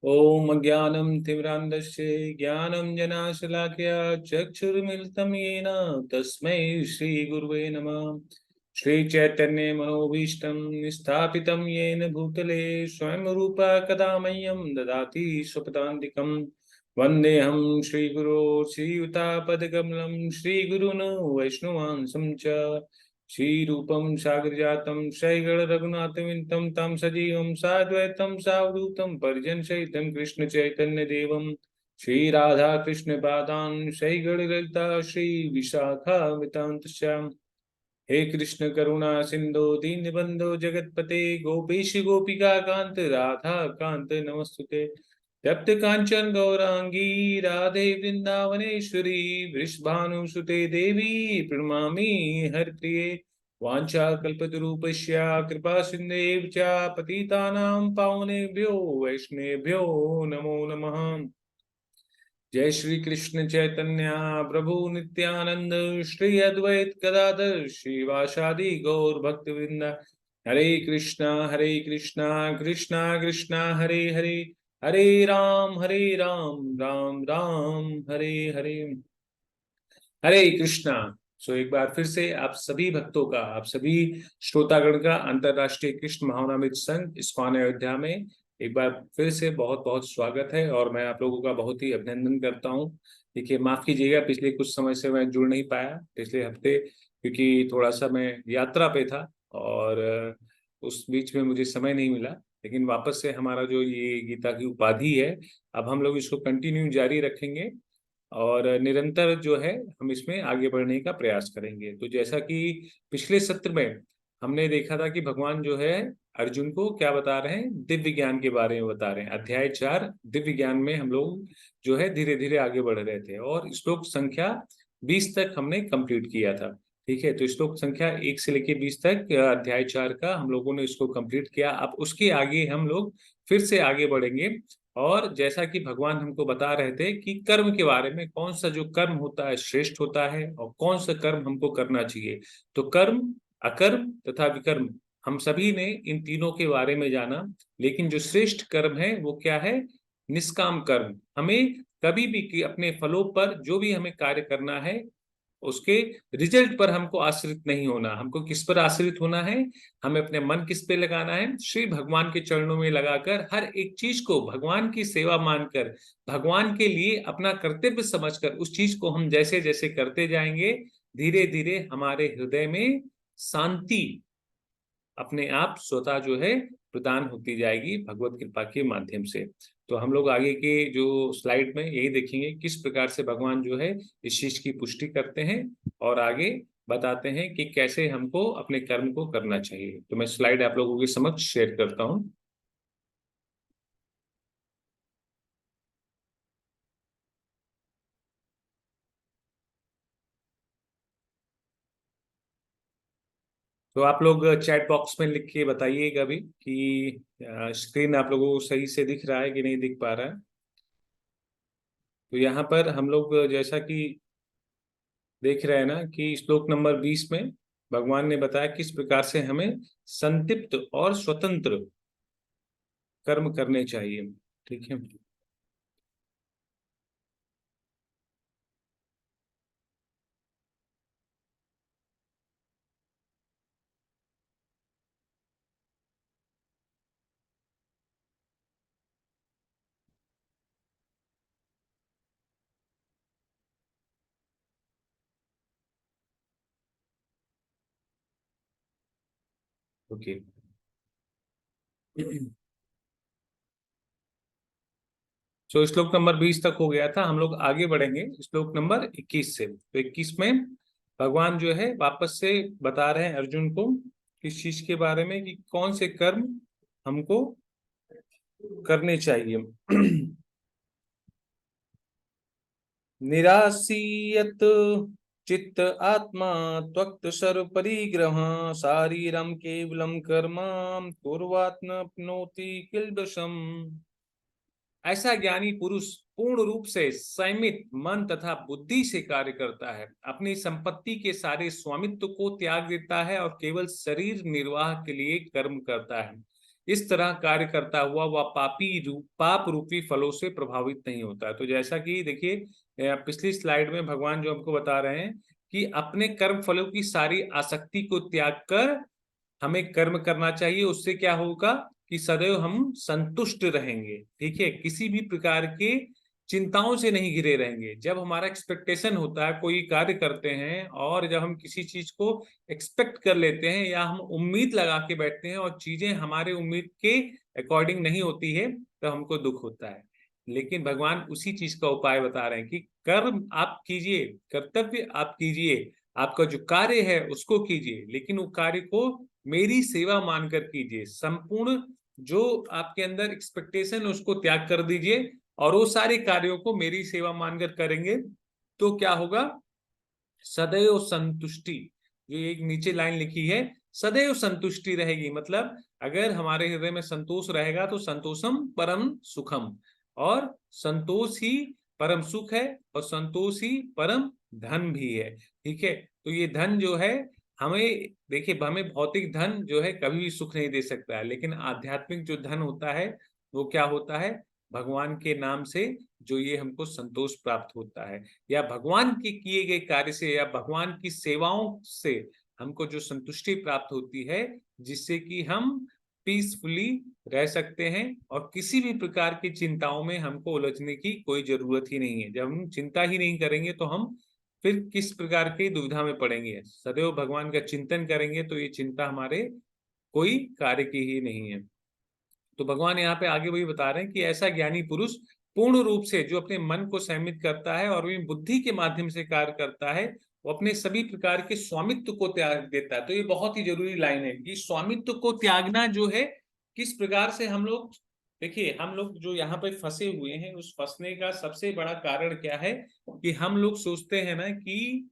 ओम अज्ञानं तिमिरान्धस्य ज्ञानञ्जनशलाकया चक्षुर्मिलितं येन तस्मै श्रीगुरुवे नमः। श्रीचैतन्यमनोभीष्टं स्थापितं येन भूतले स्वयं रूपा कदा मह्यं ददाति स्वपदान्तिकं। वन्देऽहं श्रीगुरो श्रीयुतापदकमलं श्रीगुरुन् वैष्णवांशं च। श्रीरूपं सागरजातं शैगण रघुनाथमितं तं सजीवं साद्वैतं सावधूतं परिजनसहितं कृष्ण चैतन्य देवं श्री राधा कृष्ण पादान् शैगण ललिता श्री विशाखामितांत श्याम। हे कृष्ण करुणा सिंधु दीनबंधो जगतपते गोपीश गोपिका कांत राधा कांत नमस्तुते। तप्त कांचन गौरांगी राधे वृंदावनेश्वरी वृषभानुसुते देवी प्रणमामि हरप्रिये। वाञ्छाकल्पतरूपस्य कृपा सिन्धुभ्यश्च च पतितानां पावनेभ्यो वैष्णवेभ्यो नमो नमः। जय श्री कृष्ण चैतन्य प्रभु नित्यानंद श्री अद्वैत गदाधर श्रीवासादि गौर भक्तवृंद। हरे कृष्णा कृष्णा कृष्णा हरे हरे, हरे राम राम राम हरे हरे। हरे कृष्णा। सो एक बार फिर से आप सभी भक्तों का, आप सभी श्रोतागण का अंतर्राष्ट्रीय कृष्ण महानामिक संघ इस्कॉन अयोध्या में एक बार फिर से बहुत बहुत स्वागत है और मैं आप लोगों का बहुत ही अभिनंदन करता हूं। देखिए, माफ कीजिएगा, पिछले कुछ समय से मैं जुड़ नहीं पाया पिछले हफ्ते, क्योंकि थोड़ा सा मैं यात्रा पे था और उस बीच में मुझे समय नहीं मिला। लेकिन वापस से हमारा जो ये गीता की उपाधि है, अब हम लोग इसको कंटिन्यू जारी रखेंगे और निरंतर जो है हम इसमें आगे बढ़ने का प्रयास करेंगे। तो जैसा कि पिछले सत्र में हमने देखा था कि भगवान जो है अर्जुन को क्या बता रहे हैं, दिव्य ज्ञान के बारे में बता रहे हैं। अध्याय 4 दिव्य ज्ञान में हम लोग जो है धीरे धीरे आगे बढ़ रहे थे और श्लोक संख्या 20 तक हमने कंप्लीट किया था। ठीक है, तो श्लोक संख्या 1 से लेके 20 तक अध्याय 4 का हम लोगों ने इसको कंप्लीट किया। अब उसके आगे हम लोग फिर से आगे बढ़ेंगे और जैसा कि भगवान हमको बता रहे थे कि कर्म के बारे में, कौन सा जो कर्म होता है श्रेष्ठ होता है और कौन सा कर्म हमको करना चाहिए। तो कर्म, अकर्म तथा विकर्म, हम सभी ने इन तीनों के बारे में जाना। लेकिन जो श्रेष्ठ कर्म है वो क्या है? निष्काम कर्म। हमें कभी भी अपने फलों पर जो भी हमें कार्य करना है उसके रिजल्ट पर हमको आश्रित नहीं होना। हमको किस पर आश्रित होना है? हमें अपने मन किस पे लगाना है? श्री भगवान के चरणों में लगाकर हर एक चीज को भगवान की सेवा मानकर, भगवान के लिए अपना कर्तव्य समझकर उस चीज को हम जैसे जैसे करते जाएंगे, धीरे धीरे हमारे हृदय में शांति अपने आप स्वतः जो है प्रदान होती जाएगी भगवत कृपा के माध्यम से। तो हम लोग आगे के जो स्लाइड में यही देखेंगे किस प्रकार से भगवान जो है इस चीज की पुष्टि करते हैं और आगे बताते हैं कि कैसे हमको अपने कर्म को करना चाहिए। तो मैं स्लाइड आप लोगों के समक्ष शेयर करता हूं। तो आप लोग चैट बॉक्स में लिख के बताइएगा भी कि स्क्रीन आप लोगों को सही से दिख रहा है कि नहीं दिख पा रहा है। तो यहाँ पर हम लोग जैसा कि देख रहे हैं ना कि श्लोक नंबर 20 में भगवान ने बताया किस प्रकार से हमें संतृप्त और स्वतंत्र कर्म करने चाहिए। ठीक है, ओके। तो श्लोक नंबर 20 तक हो गया था। हम लोग आगे बढ़ेंगे श्लोक नंबर 21 से। तो 21 में भगवान जो है वापस से बता रहे हैं अर्जुन को किस चीज के बारे में, कि कौन से कर्म हमको करने चाहिए। निराशीयत चित्त आत्मा त्वक्त सर्व परिग्रह शारीरम केवलम कर्म कुर्वात्म अपनोति किल्बिषम। ऐसा ज्ञानी पुरुष पूर्ण रूप से संयमित मन तथा बुद्धि से कार्य करता है, अपनी संपत्ति के सारे स्वामित्व को त्याग देता है और केवल शरीर निर्वाह के लिए कर्म करता है। इस तरह कार्य करता हुआ वह पाप रूपी फलों से प्रभावित नहीं होता। तो जैसा कि देखिए पिछली स्लाइड में भगवान जो हमको बता रहे हैं कि अपने कर्म फलों की सारी आसक्ति को त्याग कर हमें कर्म करना चाहिए। उससे क्या होगा कि सदैव हम संतुष्ट रहेंगे, ठीक है, किसी भी प्रकार के चिंताओं से नहीं घिरे रहेंगे। जब हमारा एक्सपेक्टेशन होता है, कोई कार्य करते हैं और जब हम किसी चीज को एक्सपेक्ट कर लेते हैं या हम उम्मीद लगा के बैठते हैं और चीजें हमारे उम्मीद के अकॉर्डिंग नहीं होती है तो हमको दुख होता है। लेकिन भगवान उसी चीज का उपाय बता रहे हैं कि कर्म आप कीजिए, कर्तव्य आप कीजिए, आपका जो कार्य है उसको कीजिए, लेकिन वो कार्य को मेरी सेवा मानकर कीजिए। संपूर्ण जो आपके अंदर एक्सपेक्टेशन है उसको त्याग कर दीजिए और वो सारे कार्यों को मेरी सेवा मानकर करेंगे तो क्या होगा, सदैव संतुष्टि। ये एक नीचे लाइन लिखी है, सदैव संतुष्टि रहेगी। मतलब अगर हमारे हृदय में संतोष रहेगा तो संतोषम परम सुखम, और संतोष ही परम सुख है और संतोष ही परम धन भी है, ठीक है। तो ये धन जो है हमें, देखिए हमें भौतिक धन जो है कभी भी सुख नहीं दे सकता है, लेकिन आध्यात्मिक जो धन होता है वो क्या होता है, भगवान के नाम से जो ये हमको संतोष प्राप्त होता है, या भगवान के किए गए कार्य से या भगवान की सेवाओं से हमको जो संतुष्टि प्राप्त होती है, जिससे कि हम पीसफुली रह सकते हैं और किसी भी प्रकार की चिंताओं में हमको उलझने की कोई जरूरत ही नहीं है। जब हम चिंता ही नहीं करेंगे तो हम फिर किस प्रकार की दुविधा में पड़ेंगे। सदैव भगवान का चिंतन करेंगे तो ये चिंता हमारे कोई कार्य की ही नहीं है। तो भगवान यहाँ पे आगे वही बता रहे हैं कि ऐसा ज्ञानी पुरुष पूर्ण रूप से जो अपने मन को संयमित करता है और वही बुद्धि के माध्यम से कार्य करता है, वो अपने सभी प्रकार के स्वामित्व को त्याग देता है। तो ये बहुत ही जरूरी लाइन है कि स्वामित्व को त्यागना जो है किस प्रकार से हम लोग, देखिए हम लोग जो यहाँ पे फंसे हुए हैं, उस फंसने का सबसे बड़ा कारण क्या है कि हम लोग सोचते हैं ना कि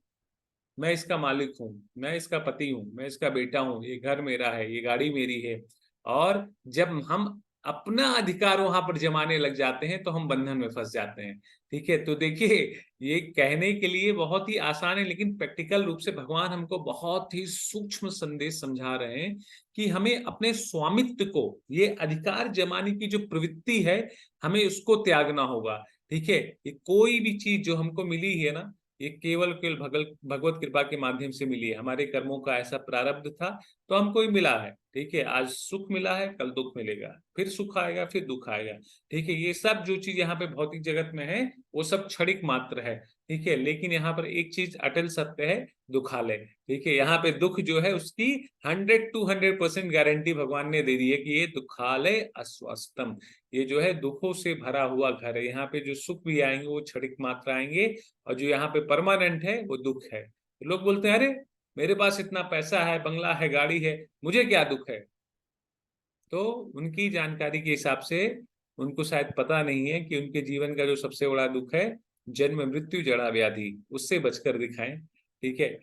मैं इसका मालिक हूँ, मैं इसका पति हूँ, मैं इसका बेटा हूँ, ये घर मेरा है, ये गाड़ी मेरी है। और जब हम अपना अधिकार वहां पर जमाने लग जाते हैं तो हम बंधन में फंस जाते हैं, ठीक है। तो देखिए ये कहने के लिए बहुत ही आसान है, लेकिन प्रैक्टिकल रूप से भगवान हमको बहुत ही सूक्ष्म संदेश समझा रहे हैं कि हमें अपने स्वामित्व को, ये अधिकार जमाने की जो प्रवृत्ति है, हमें उसको त्यागना होगा, ठीक है। ये कोई भी चीज जो हमको मिली है ना, ये केवल केवल भगवत कृपा के माध्यम से मिली है। हमारे कर्मों का ऐसा प्रारब्ध था तो हमको ही मिला है, ठीक है। आज सुख मिला है, कल दुख मिलेगा, फिर सुख आएगा, फिर दुख आएगा, ठीक है। ये सब जो चीज यहाँ पे भौतिक जगत में है वो सब क्षणिक मात्र है, ठीक है। लेकिन यहाँ पर एक चीज अटल सत्य है, दुखालय, ठीक है। यहाँ पे दुख जो है उसकी 100 to 100% गारंटी भगवान ने दे दी है कि ये दुखालय अस्वस्थम, ये जो है दुखों से भरा हुआ घर है। यहाँ पे जो सुख भी आएंगे वो क्षणिक मात्र आएंगे और जो यहाँ पे परमानेंट है वो दुख है। तो लोग बोलते हैं अरे मेरे पास इतना पैसा है, बंगला है, गाड़ी है, मुझे क्या दुख है। तो उनकी जानकारी के हिसाब से उनको शायद पता नहीं है कि उनके जीवन का जो सबसे बड़ा दुख है, जन्म मृत्यु जड़ा व्याधि, उससे बचकर दिखाएं, ठीक है।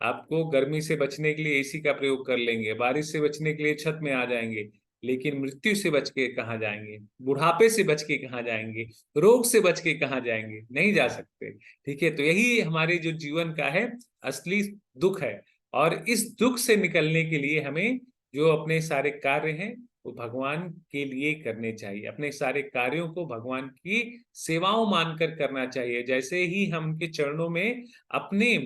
आपको गर्मी से बचने के लिए एसी का प्रयोग कर लेंगे, बारिश से बचने के लिए छत में आ जाएंगे, लेकिन मृत्यु से बच के कहाँ जाएंगे, बुढ़ापे से बच के कहाँ जाएंगे, रोग से बच के कहाँ जाएंगे, नहीं जा सकते, ठीक है। तो यही हमारे जो जीवन का है असली दुख है। और इस दुख से निकलने के लिए हमें जो अपने सारे कार्य हैं वो भगवान के लिए करने चाहिए, अपने सारे कार्यों को भगवान की सेवाओं मानकर करना चाहिए। जैसे ही हम उनके चरणों में अपने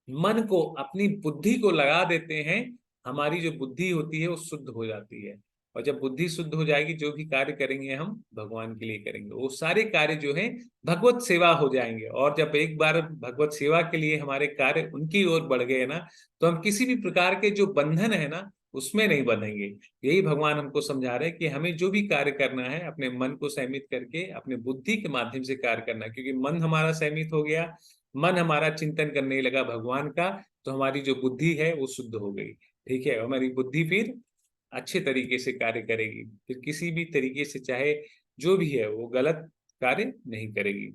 मन को, अपनी बुद्धि को लगा देते हैं, हमारी जो बुद्धि होती है वो शुद्ध हो जाती है। और जब बुद्धि शुद्ध हो जाएगी, जो भी कार्य करेंगे हम भगवान के लिए करेंगे, वो सारे कार्य जो है भगवत सेवा हो जाएंगे। और जब एक बार भगवत सेवा के लिए हमारे कार्य उनकी ओर बढ़ गए ना, तो हम किसी भी प्रकार के जो बंधन है ना उसमें नहीं बंधेंगे। यही भगवान हमको समझा रहे हैं कि हमें जो भी कार्य करना है अपने मन को संयमित करके अपने बुद्धि के माध्यम से कार्य करना है। क्योंकि मन हमारा संयमित हो गया, मन हमारा चिंतन करने लगा भगवान का, तो हमारी जो बुद्धि है वो शुद्ध हो गई, ठीक है। हमारी बुद्धि फिर अच्छे तरीके से कार्य करेगी, फिर किसी भी तरीके से चाहे जो भी है वो गलत कार्य नहीं करेगी।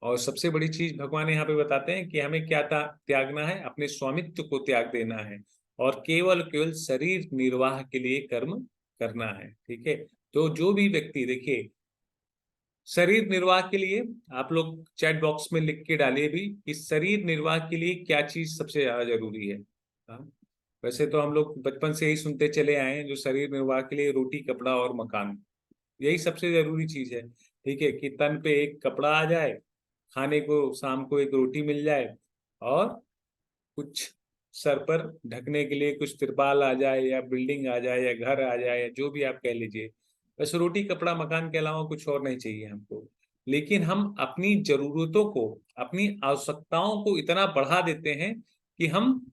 और सबसे बड़ी चीज भगवान यहाँ पे बताते हैं कि हमें क्या त्यागना है, अपने स्वामित्व को त्याग देना है और केवल केवल शरीर निर्वाह के लिए कर्म करना है, ठीक है। तो जो भी व्यक्ति, देखिए शरीर निर्वाह के लिए आप लोग चैट बॉक्स में लिख के डालिए भी कि शरीर निर्वाह के लिए क्या चीज सबसे ज्यादा जरूरी है। हाँ? वैसे तो हम लोग बचपन से ही सुनते चले आए हैं, जो शरीर निर्वाह के लिए रोटी कपड़ा और मकान, यही सबसे जरूरी चीज है। ठीक है, कि तन पे एक कपड़ा आ जाए, खाने को शाम को एक रोटी मिल जाए, और कुछ सर पर ढकने के लिए कुछ तिरपाल आ जाए, या बिल्डिंग आ जाए, या घर आ जाए, या जो भी आप कह लीजिए। बस रोटी कपड़ा मकान के अलावा कुछ और नहीं चाहिए हमको। लेकिन हम अपनी जरूरतों को, अपनी आवश्यकताओं को इतना बढ़ा देते हैं कि हम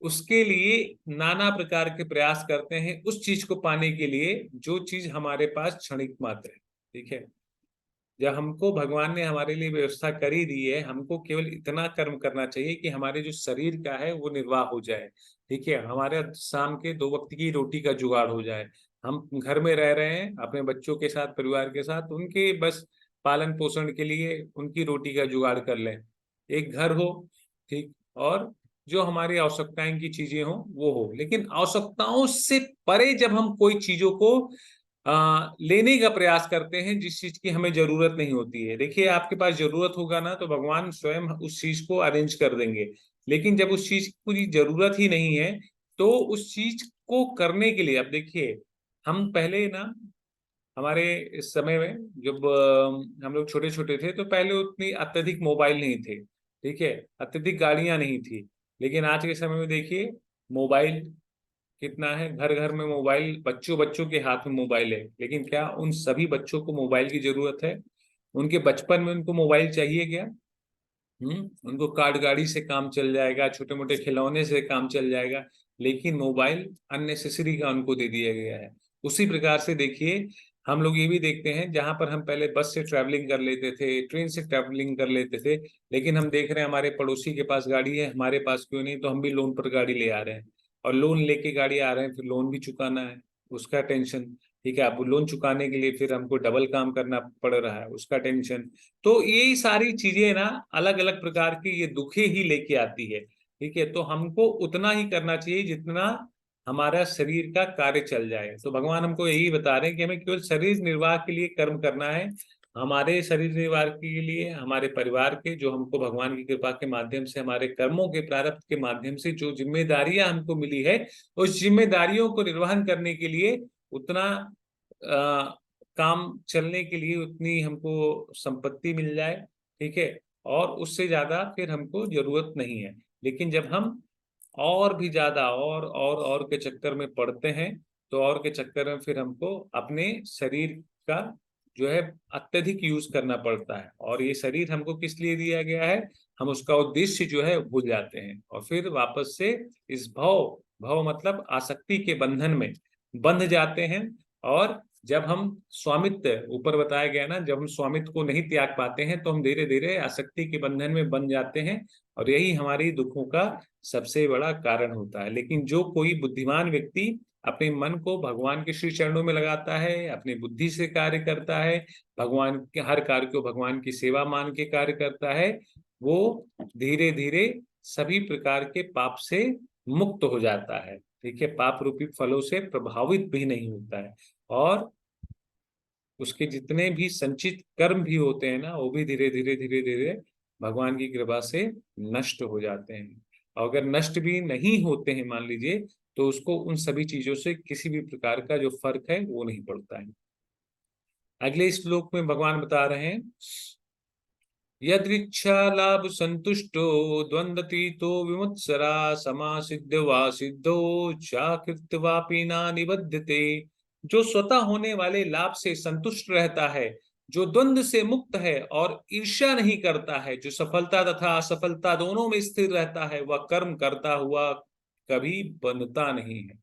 उसके लिए नाना प्रकार के प्रयास करते हैं, उस चीज को पाने के लिए जो चीज हमारे पास क्षणिक मात्र है। ठीक है, जब हमको भगवान ने हमारे लिए व्यवस्था कर ही दी है, हमको केवल इतना कर्म करना चाहिए कि हमारे जो शरीर का है वो निर्वाह हो जाए। ठीक है, हमारे शाम के 2 वक्त की रोटी का जुगाड़ हो जाए। हम घर में रह रहे हैं अपने बच्चों के साथ, परिवार के साथ, उनके बस पालन पोषण के लिए उनकी रोटी का जुगाड़ कर लें, एक घर हो। ठीक, और जो हमारी आवश्यकताएं की चीजें हो वो हो। लेकिन आवश्यकताओं से परे जब हम कोई चीजों को लेने का प्रयास करते हैं जिस चीज की हमें जरूरत नहीं होती है। देखिए, आपके पास जरूरत होगा ना तो भगवान स्वयं उस चीज को अरेंज कर देंगे। लेकिन जब उस चीज की जरूरत ही नहीं है, तो उस चीज को करने के लिए, अब देखिए, हम पहले ना, हमारे इस समय में जब हम लोग छोटे छोटे थे, तो पहले उतनी अत्यधिक मोबाइल नहीं थे। ठीक है, अत्यधिक गाड़ियां नहीं थी। लेकिन आज के समय में देखिए, मोबाइल कितना है, घर घर में मोबाइल, बच्चों बच्चों के हाथ में मोबाइल है। लेकिन क्या उन सभी बच्चों को मोबाइल की जरूरत है? उनके बचपन में उनको मोबाइल चाहिए क्या? उनको कार्ड गाड़ी से काम चल जाएगा, छोटे मोटे खिलौने से काम चल जाएगा। लेकिन मोबाइल अननेसेसरी का उनको दे दिया गया है। उसी प्रकार से देखिए, हम लोग ये भी देखते हैं, जहां पर हम पहले बस से ट्रैवलिंग कर लेते थे, ट्रेन से ट्रैवलिंग कर लेते थे, लेकिन हम देख रहे हैं हमारे पड़ोसी के पास गाड़ी है, हमारे पास क्यों नहीं, तो हम भी लोन पर गाड़ी ले आ रहे हैं। और लोन लेके गाड़ी आ रहे हैं, फिर लोन भी चुकाना है, उसका टेंशन। ठीक है, अब लोन चुकाने के लिए फिर हमको डबल काम करना पड़ रहा है, उसका टेंशन। तो ये सारी चीजें ना, अलग अलग प्रकार की ये दुखे ही लेके आती है। ठीक है, तो हमको उतना ही करना चाहिए जितना हमारा शरीर का कार्य चल जाए। तो भगवान हमको यही बता रहे हैं कि हमें केवल शरीर निर्वाह के लिए कर्म करना है। हमारे शरीर निर्वाह के लिए, हमारे परिवार के, जो हमको भगवान की कृपा के माध्यम से, हमारे कर्मों के प्रारब्ध के माध्यम से जो जिम्मेदारियां हमको मिली है, उस जिम्मेदारियों को निर्वहन करने के लिए उतना काम चलने के लिए उतनी हमको संपत्ति मिल जाए। ठीक है, और उससे ज्यादा फिर हमको जरूरत नहीं है। लेकिन जब हम और भी ज्यादा और के चक्कर में पड़ते हैं, तो और के चक्कर में फिर हमको अपने शरीर का जो है अत्यधिक यूज करना पड़ता है। और ये शरीर हमको किस लिए दिया गया है, हम उसका उद्देश्य जो है भूल जाते हैं, और फिर वापस से इस भव, भव मतलब आसक्ति के बंधन में बंध जाते हैं। और जब हम स्वामित्व, ऊपर बताया गया ना, जब हम स्वामित्व को नहीं त्याग पाते हैं, तो हम धीरे धीरे आसक्ति के बंधन में बन जाते हैं, और यही हमारी दुखों का सबसे बड़ा कारण होता है। लेकिन जो कोई बुद्धिमान व्यक्ति अपने मन को भगवान के श्री चरणों में लगाता है, अपनी बुद्धि से कार्य करता है, भगवान के हर कार्य को भगवान की सेवा मान के कार्य करता है, वो धीरे धीरे सभी प्रकार के पाप से मुक्त हो जाता है। ठीक है, पाप रूपी फलों से प्रभावित भी नहीं होता है, और उसके जितने भी संचित कर्म भी होते हैं ना, वो भी धीरे धीरे धीरे धीरे भगवान की कृपा से नष्ट हो जाते हैं। और अगर नष्ट भी नहीं होते हैं मान लीजिए, तो उसको उन सभी चीजों से किसी भी प्रकार का जो फर्क है वो नहीं पड़ता है। अगले श्लोक में भगवान बता रहे हैं, यदृच्छा लाभ संतुष्टो द्वंद्वतीतो विमुत्सरा समा सिद्ध वा सिद्धो चाकृतवापि ना निबध्यते। जो स्वतः होने वाले लाभ से संतुष्ट रहता है, जो द्वंद्व से मुक्त है और ईर्ष्या नहीं करता है, जो सफलता तथा असफलता दोनों में स्थिर रहता है, वह कर्म करता हुआ कभी बनता नहीं है।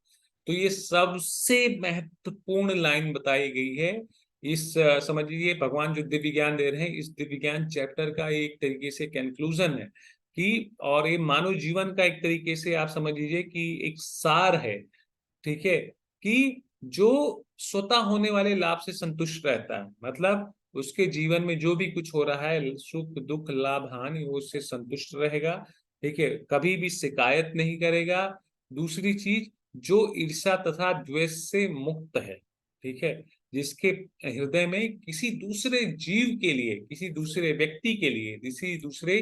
तो ये सबसे महत्वपूर्ण लाइन बताई गई है। इस समझ लीजिए, भगवान जो दिव्य ज्ञान दे रहे हैं, इस दिव्य ज्ञान चैप्टर का एक तरीके से कंक्लूजन है कि, और ये मानव जीवन का एक तरीके से आप समझ लीजिए कि एक सार है। ठीक है, कि जो स्वतः होने वाले लाभ से संतुष्ट रहता है, मतलब उसके जीवन में जो भी कुछ हो रहा है, सुख दुख लाभ हानि, वो उससे संतुष्ट रहेगा। ठीक है, कभी भी शिकायत नहीं करेगा। दूसरी चीज, जो ईर्ष्या तथा द्वेष से मुक्त है। ठीक है, जिसके हृदय में किसी दूसरे जीव के लिए, किसी दूसरे व्यक्ति के लिए, किसी दूसरे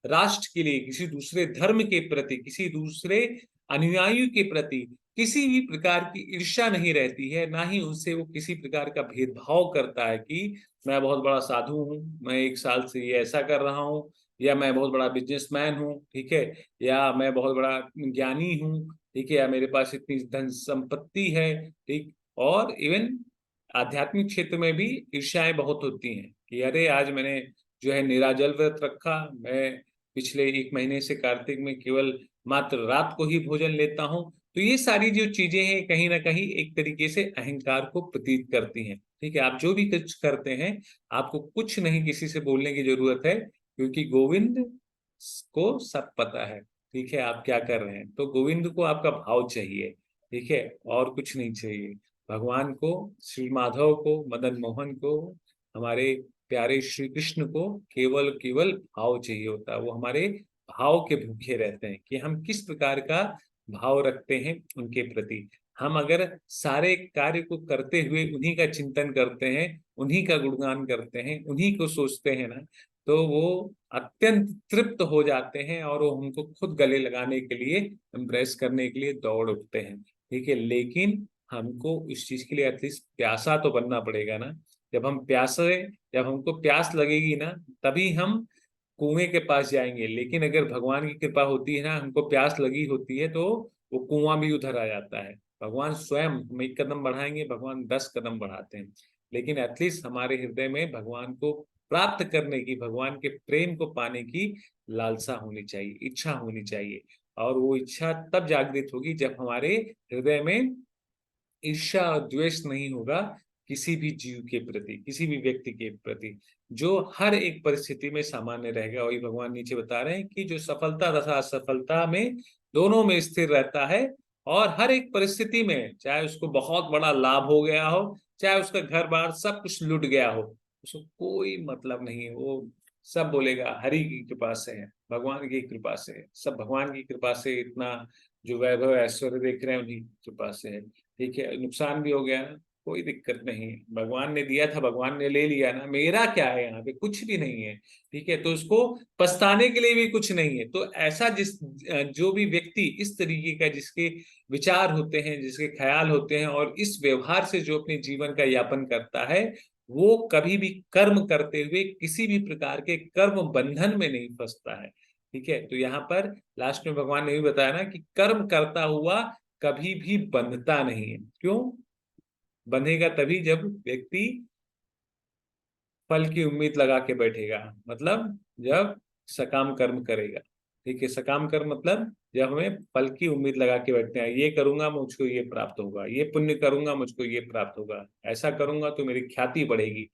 राष्ट्र के लिए, किसी दूसरे धर्म के प्रति, किसी दूसरे अनुयायियों के प्रति किसी भी प्रकार की ईर्ष्या नहीं रहती है, ना ही उससे वो किसी प्रकार का भेदभाव करता है कि मैं बहुत बड़ा साधु हूँ, मैं 1 साल से ये ऐसा कर रहा हूँ, या मैं बहुत बड़ा बिजनेसमैन हूँ, ठीक है, या मैं बहुत बड़ा ज्ञानी हूँ, ठीक है, या मेरे पास इतनी धन संपत्ति है, ठीक। और इवन आध्यात्मिक क्षेत्र में भी ईर्ष्याएं बहुत होती हैं कि अरे आज मैंने जो है निराजल व्रत रखा, मैं पिछले 1 महीने से कार्तिक में केवल मात्र रात को ही भोजन लेता हूँ। तो ये सारी जो चीजें हैं कहीं ना कहीं एक तरीके से अहंकार को प्रतीत करती हैं, ठीक है। आप जो भी कुछ करते हैं, आपको कुछ नहीं किसी से बोलने की जरूरत है, क्योंकि गोविंद को सब पता है, ठीक है, आप क्या कर रहे हैं। तो गोविंद को आपका भाव चाहिए, ठीक है, और कुछ नहीं चाहिए। भगवान को, श्री माधव को, मदन मोहन को, हमारे प्यारे श्री कृष्ण को केवल केवल भाव चाहिए होता है। वो हमारे भाव के भूखे रहते हैं कि हम किस प्रकार का भाव रखते हैं उनके प्रति। हम अगर सारे कार्य को करते हुए उन्हीं का चिंतन करते हैं, उन्हीं का गुणगान करते हैं, उन्हीं को सोचते हैं ना, तो वो अत्यंत तृप्त हो जाते हैं और वो हमको खुद गले लगाने के लिए, एम्ब्रेस करने के लिए दौड़ उठते हैं, ठीक है। लेकिन हमको इस चीज के लिए एटलीस्ट प्यासा तो बनना पड़ेगा ना। जब हम प्यासे, जब हमको प्यास लगेगी ना, तभी हम कुएं के पास जाएंगे। लेकिन अगर भगवान की कृपा होती है ना, हमको प्यास लगी होती है, तो वो कुआं भी उधर आ जाता है। भगवान स्वयं हम 1 कदम बढ़ाएंगे, भगवान 10 कदम बढ़ाते हैं। लेकिन एटलीस्ट हमारे हृदय में भगवान को प्राप्त करने की, भगवान के प्रेम को पाने की लालसा होनी चाहिए, इच्छा होनी चाहिए। और वो इच्छा तब जागृत होगी जब हमारे हृदय में ईर्ष्या और द्वेष नहीं होगा किसी भी जीव के प्रति, किसी भी व्यक्ति के प्रति, जो हर एक परिस्थिति में सामान्य रहेगा। वही भगवान नीचे बता रहे हैं कि जो सफलता तथा असफलता में दोनों में स्थिर रहता है, और हर एक परिस्थिति में, चाहे उसको बहुत बड़ा लाभ हो गया हो, चाहे उसका घर बार सब कुछ लुट गया हो, उसको कोई मतलब नहीं है। वो सब बोलेगा हरि की कृपा से है, भगवान की कृपा से है, सब भगवान की कृपा से इतना जो वैभव ऐश्वर्य देख रहे हैं उन्हीं की कृपा से है, ठीक है। नुकसान भी हो गया ना, कोई दिक्कत नहीं, भगवान ने दिया था, भगवान ने ले लिया ना, मेरा क्या है, यहाँ पे कुछ भी नहीं है, ठीक है। तो उसको पछताने के लिए भी कुछ नहीं है। तो ऐसा जो भी व्यक्ति इस तरीके का, जिसके विचार होते हैं, जिसके ख्याल होते हैं, और इस व्यवहार से जो अपने जीवन का यापन करता है, वो कभी भी कर्म करते हुए किसी भी प्रकार के कर्म बंधन में नहीं फंसता है, ठीक है। तो यहाँ पर लास्ट में भगवान ने भी बताया ना कि कर्म करता हुआ कभी भी बंधता नहीं है। क्यों बंधेगा? तभी जब व्यक्ति फल की उम्मीद लगा के बैठेगा, मतलब जब सकाम कर्म करेगा, ठीक है। सकाम कर्म मतलब जब हमें फल की उम्मीद लगा के बैठते हैं, ये करूंगा मुझको ये प्राप्त होगा, ये पुण्य करूंगा मुझको ये प्राप्त होगा, ऐसा करूंगा तो मेरी ख्याति बढ़ेगी,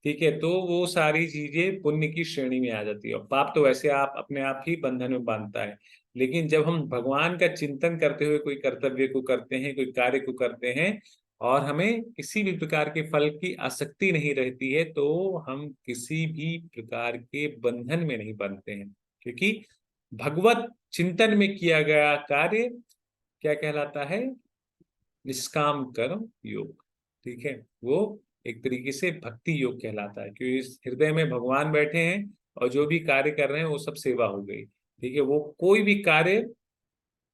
ठीक है। तो वो सारी चीजें पुण्य की श्रेणी में आ जाती है, और पाप तो वैसे आप अपने आप ही बंधन में बांधता है। लेकिन जब हम भगवान का चिंतन करते हुए कोई कर्तव्य को करते हैं, कोई कार्य को करते हैं, और हमें किसी भी प्रकार के फल की आसक्ति नहीं रहती है, तो हम किसी भी प्रकार के बंधन में नहीं बनते हैं। क्योंकि भगवत चिंतन में किया गया कार्य क्या कहलाता है? निष्काम कर्म योग, ठीक है। वो एक तरीके से भक्ति योग कहलाता है, क्योंकि इस हृदय में भगवान बैठे हैं और जो भी कार्य कर रहे हैं वो सब सेवा हो गई, ठीक है। वो कोई भी कार्य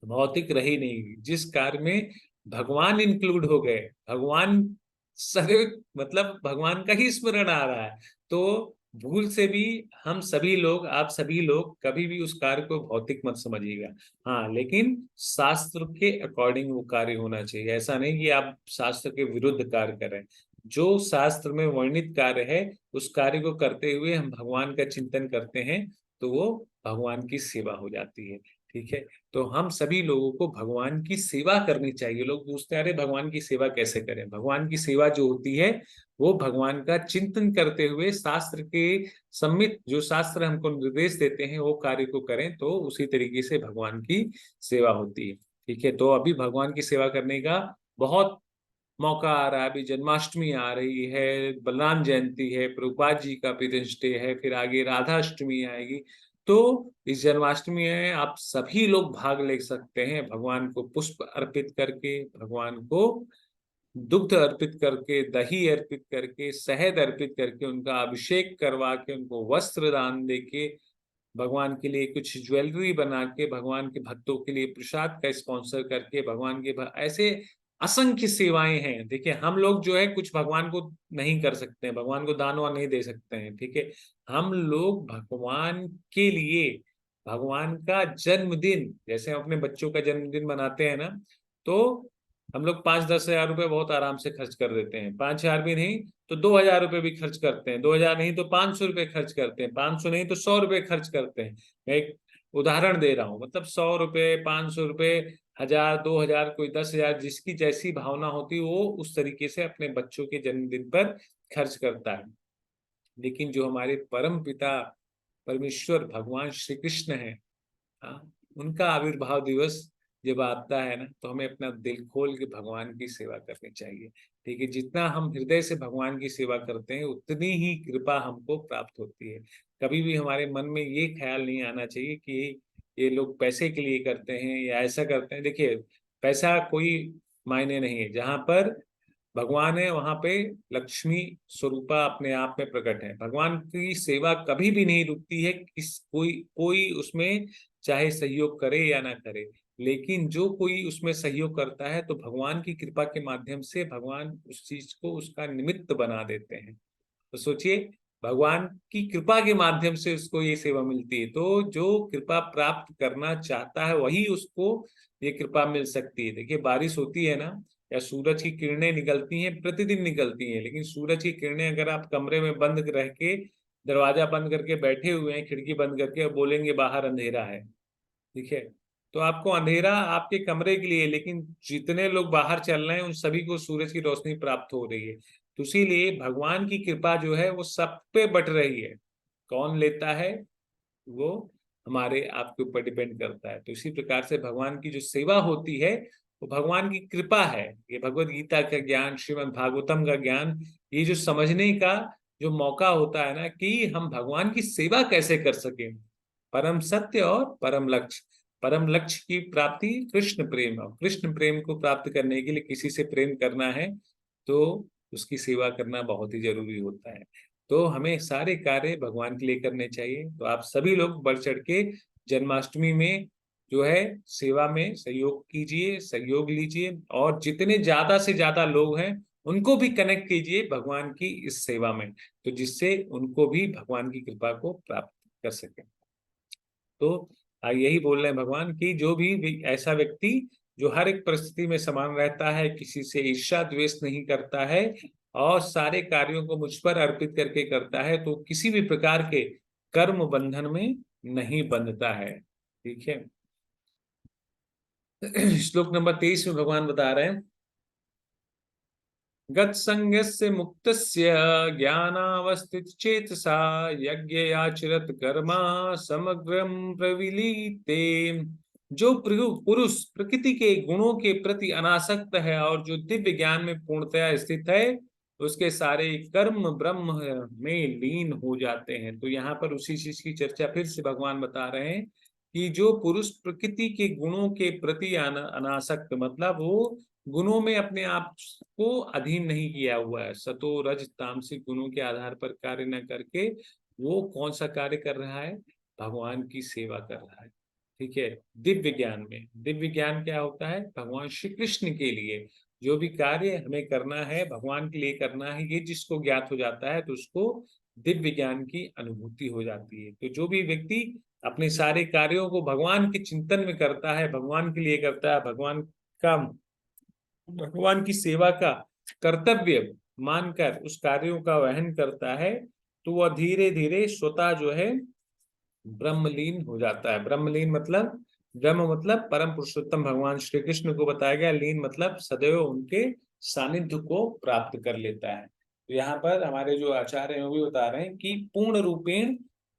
भौतिक रही नहीं जिस कार्य में भगवान इंक्लूड हो गए, भगवान सदैव, मतलब भगवान का ही स्मरण आ रहा है, तो भूल से भी हम सभी लोग, आप सभी लोग कभी भी उस कार्य को भौतिक मत समझिएगा। हाँ, लेकिन शास्त्र के अकॉर्डिंग वो कार्य होना चाहिए। ऐसा नहीं कि आप शास्त्र के विरुद्ध कार्य करें। जो शास्त्र में वर्णित कार्य है, उस कार्य को करते हुए हम भगवान का चिंतन करते हैं, तो वो भगवान की सेवा हो जाती है, ठीक है। तो हम सभी लोगों को भगवान की सेवा करनी चाहिए। लोग पूछते हैं अरे भगवान की सेवा कैसे करें? भगवान की सेवा जो होती है, वो भगवान का चिंतन करते हुए शास्त्र के सम्मित, जो शास्त्र हमको निर्देश देते हैं वो कार्य को करें, तो उसी तरीके से भगवान की सेवा होती है, ठीक है। तो अभी भगवान की सेवा करने का बहुत मौका आ रहा है। अभी जन्माष्टमी आ रही है, बलराम जयंती है, प्रभुपाद जी का प्रेजेंस डे है, फिर आगे राधा अष्टमी आएगी। तो इस जन्माष्टमी में आप सभी लोग भाग ले सकते हैं, भगवान को पुष्प अर्पित करके, भगवान को दुग्ध अर्पित करके, दही अर्पित करके, शहद अर्पित करके, उनका अभिषेक करवा के, उनको वस्त्र दान दे के, भगवान के लिए कुछ ज्वेलरी बना के, भगवान के भक्तों के लिए प्रसाद का स्पॉन्सर करके, भगवान के ऐसे असंख्य सेवाएं हैं। देखिए हम लोग जो है कुछ भगवान को नहीं कर सकते हैं, भगवान को दान वान नहीं दे सकते हैं, ठीक है। हम लोग भगवान के लिए, भगवान का जन्मदिन, जैसे हम अपने बच्चों का जन्मदिन मनाते हैं ना, तो हम लोग 5-10 हजार रुपए बहुत आराम से खर्च कर देते हैं। 5 हजार भी नहीं तो 2 हजार रुपए भी खर्च करते हैं, 2 हजार नहीं तो 500 रुपए खर्च करते हैं, 500 नहीं तो 100 रुपए खर्च करते हैं। मैं एक उदाहरण दे रहा हूँ, मतलब 100 रुपए, 500 रुपए, 1000, 2000, कोई 10 हजार, जिसकी जैसी भावना होती है वो उस तरीके से अपने बच्चों के जन्मदिन पर खर्च करता है। लेकिन जो हमारे परम पिता परमेश्वर भगवान श्री कृष्ण है, हाँ, उनका आविर्भाव दिवस जब आता है ना, तो हमें अपना दिल खोल के भगवान की सेवा करनी चाहिए। ठीक है, जितना हम हृदय से भगवान की सेवा करते हैं उतनी ही कृपा हमको प्राप्त होती है। कभी भी हमारे मन में ये ख्याल नहीं आना चाहिए कि ये लोग पैसे के लिए करते हैं या ऐसा करते हैं। देखिए पैसा कोई मायने नहीं है, जहां पर भगवान है वहां पे लक्ष्मी स्वरूपा अपने आप में प्रकट है। भगवान की सेवा कभी भी नहीं रुकती है, किस कोई कोई उसमें चाहे सहयोग करे या ना करे, लेकिन जो कोई उसमें सहयोग करता है तो भगवान की कृपा के माध्यम से भगवान उस चीज को उसका निमित्त बना देते हैं। तो सोचिए, भगवान की कृपा के माध्यम से उसको ये सेवा मिलती है, तो जो कृपा प्राप्त करना चाहता है वही उसको ये कृपा मिल सकती है। देखिए बारिश होती है ना, या सूरज की किरणें निकलती हैं, प्रतिदिन निकलती हैं, लेकिन सूरज की किरणें अगर आप कमरे में बंद रह के, दरवाजा बंद करके बैठे हुए हैं, खिड़की बंद करके, और बोलेंगे बाहर अंधेरा है, ठीक है, तो आपको अंधेरा आपके कमरे के लिए, लेकिन जितने लोग बाहर चल रहे हैं उन सभी को सूरज की रोशनी प्राप्त हो रही है। तो इसीलिए भगवान की कृपा जो है वो सब पे बट रही है। कौन लेता है वो हमारे आपके ऊपर डिपेंड करता है। तो इसी प्रकार से भगवान की जो सेवा होती है वो भगवान की कृपा है। ये भगवत गीता का ज्ञान, श्रीमद् भागवतम का ज्ञान, ये जो समझने का जो मौका होता है ना कि हम भगवान की सेवा कैसे कर सकें, परम सत्य और परम लक्ष्य। परम लक्ष्य की प्राप्ति कृष्ण प्रेम, और कृष्ण प्रेम को प्राप्त करने के लिए किसी से प्रेम करना है तो उसकी सेवा करना बहुत ही जरूरी होता है। तो हमें सारे कार्य भगवान के लिए करने चाहिए। तो आप सभी लोग बढ़ चढ़ के जन्माष्टमी में जो है सेवा में सहयोग कीजिए, सहयोग लीजिए, और जितने ज्यादा से ज्यादा लोग हैं उनको भी कनेक्ट कीजिए भगवान की इस सेवा में, तो जिससे उनको भी भगवान की कृपा को प्राप्त कर सके। तो यही बोल रहे हैं भगवान की जो भी ऐसा व्यक्ति जो हर एक परिस्थिति में समान रहता है, किसी से ईर्ष्या द्वेष नहीं करता है, और सारे कार्यों को मुझ पर अर्पित करके करता है, तो किसी भी प्रकार के कर्म बंधन में नहीं बंधता है। ठीक है। श्लोक नंबर 23 में भगवान बता रहे हैं, गत्संगस्य मुक्तस्य ज्ञानावस्थित चेतसा यज्ञयाचरत कर्मा समग्रम प्रविलीते। जो पुरुष प्रकृति के गुणों के प्रति अनासक्त है और जो दिव्य ज्ञान में पूर्णतया स्थित है, उसके सारे कर्म ब्रह्म में लीन हो जाते हैं। तो यहाँ पर उसी चीज की चर्चा फिर से भगवान बता रहे हैं कि जो पुरुष प्रकृति के गुणों के प्रति अनासक्त, मतलब वो गुणों में अपने आप को अधीन नहीं किया हुआ है, सतो रज तामसिक गुणों के आधार पर कार्य न करके वो कौन सा कार्य कर रहा है, भगवान की सेवा कर रहा है। ठीक है। दिव्य ज्ञान में, दिव्य ज्ञान क्या होता है, भगवान श्री कृष्ण के लिए जो भी कार्य हमें करना है भगवान के लिए करना है, ये जिसको ज्ञात हो जाता है तो उसको दिव्य ज्ञान की अनुभूति हो जाती है। तो जो भी व्यक्ति अपने सारे कार्यों को भगवान के चिंतन में करता है, भगवान के लिए करता है, भगवान की सेवा का कर्तव्य मानकर उस कार्यों का वहन करता है, तो वह धीरे धीरे स्वतः जो है ब्रह्मलीन हो जाता है। ब्रह्मलीन मतलब, ब्रह्म मतलब परम पुरुषोत्तम भगवान श्री कृष्ण को बताया गया, लीन मतलब सदैव उनके सानिध्य को प्राप्त कर लेता है। तो यहाँ पर हमारे जो आचार्य हैं वो भी बता रहे हैं कि पूर्ण रूपेण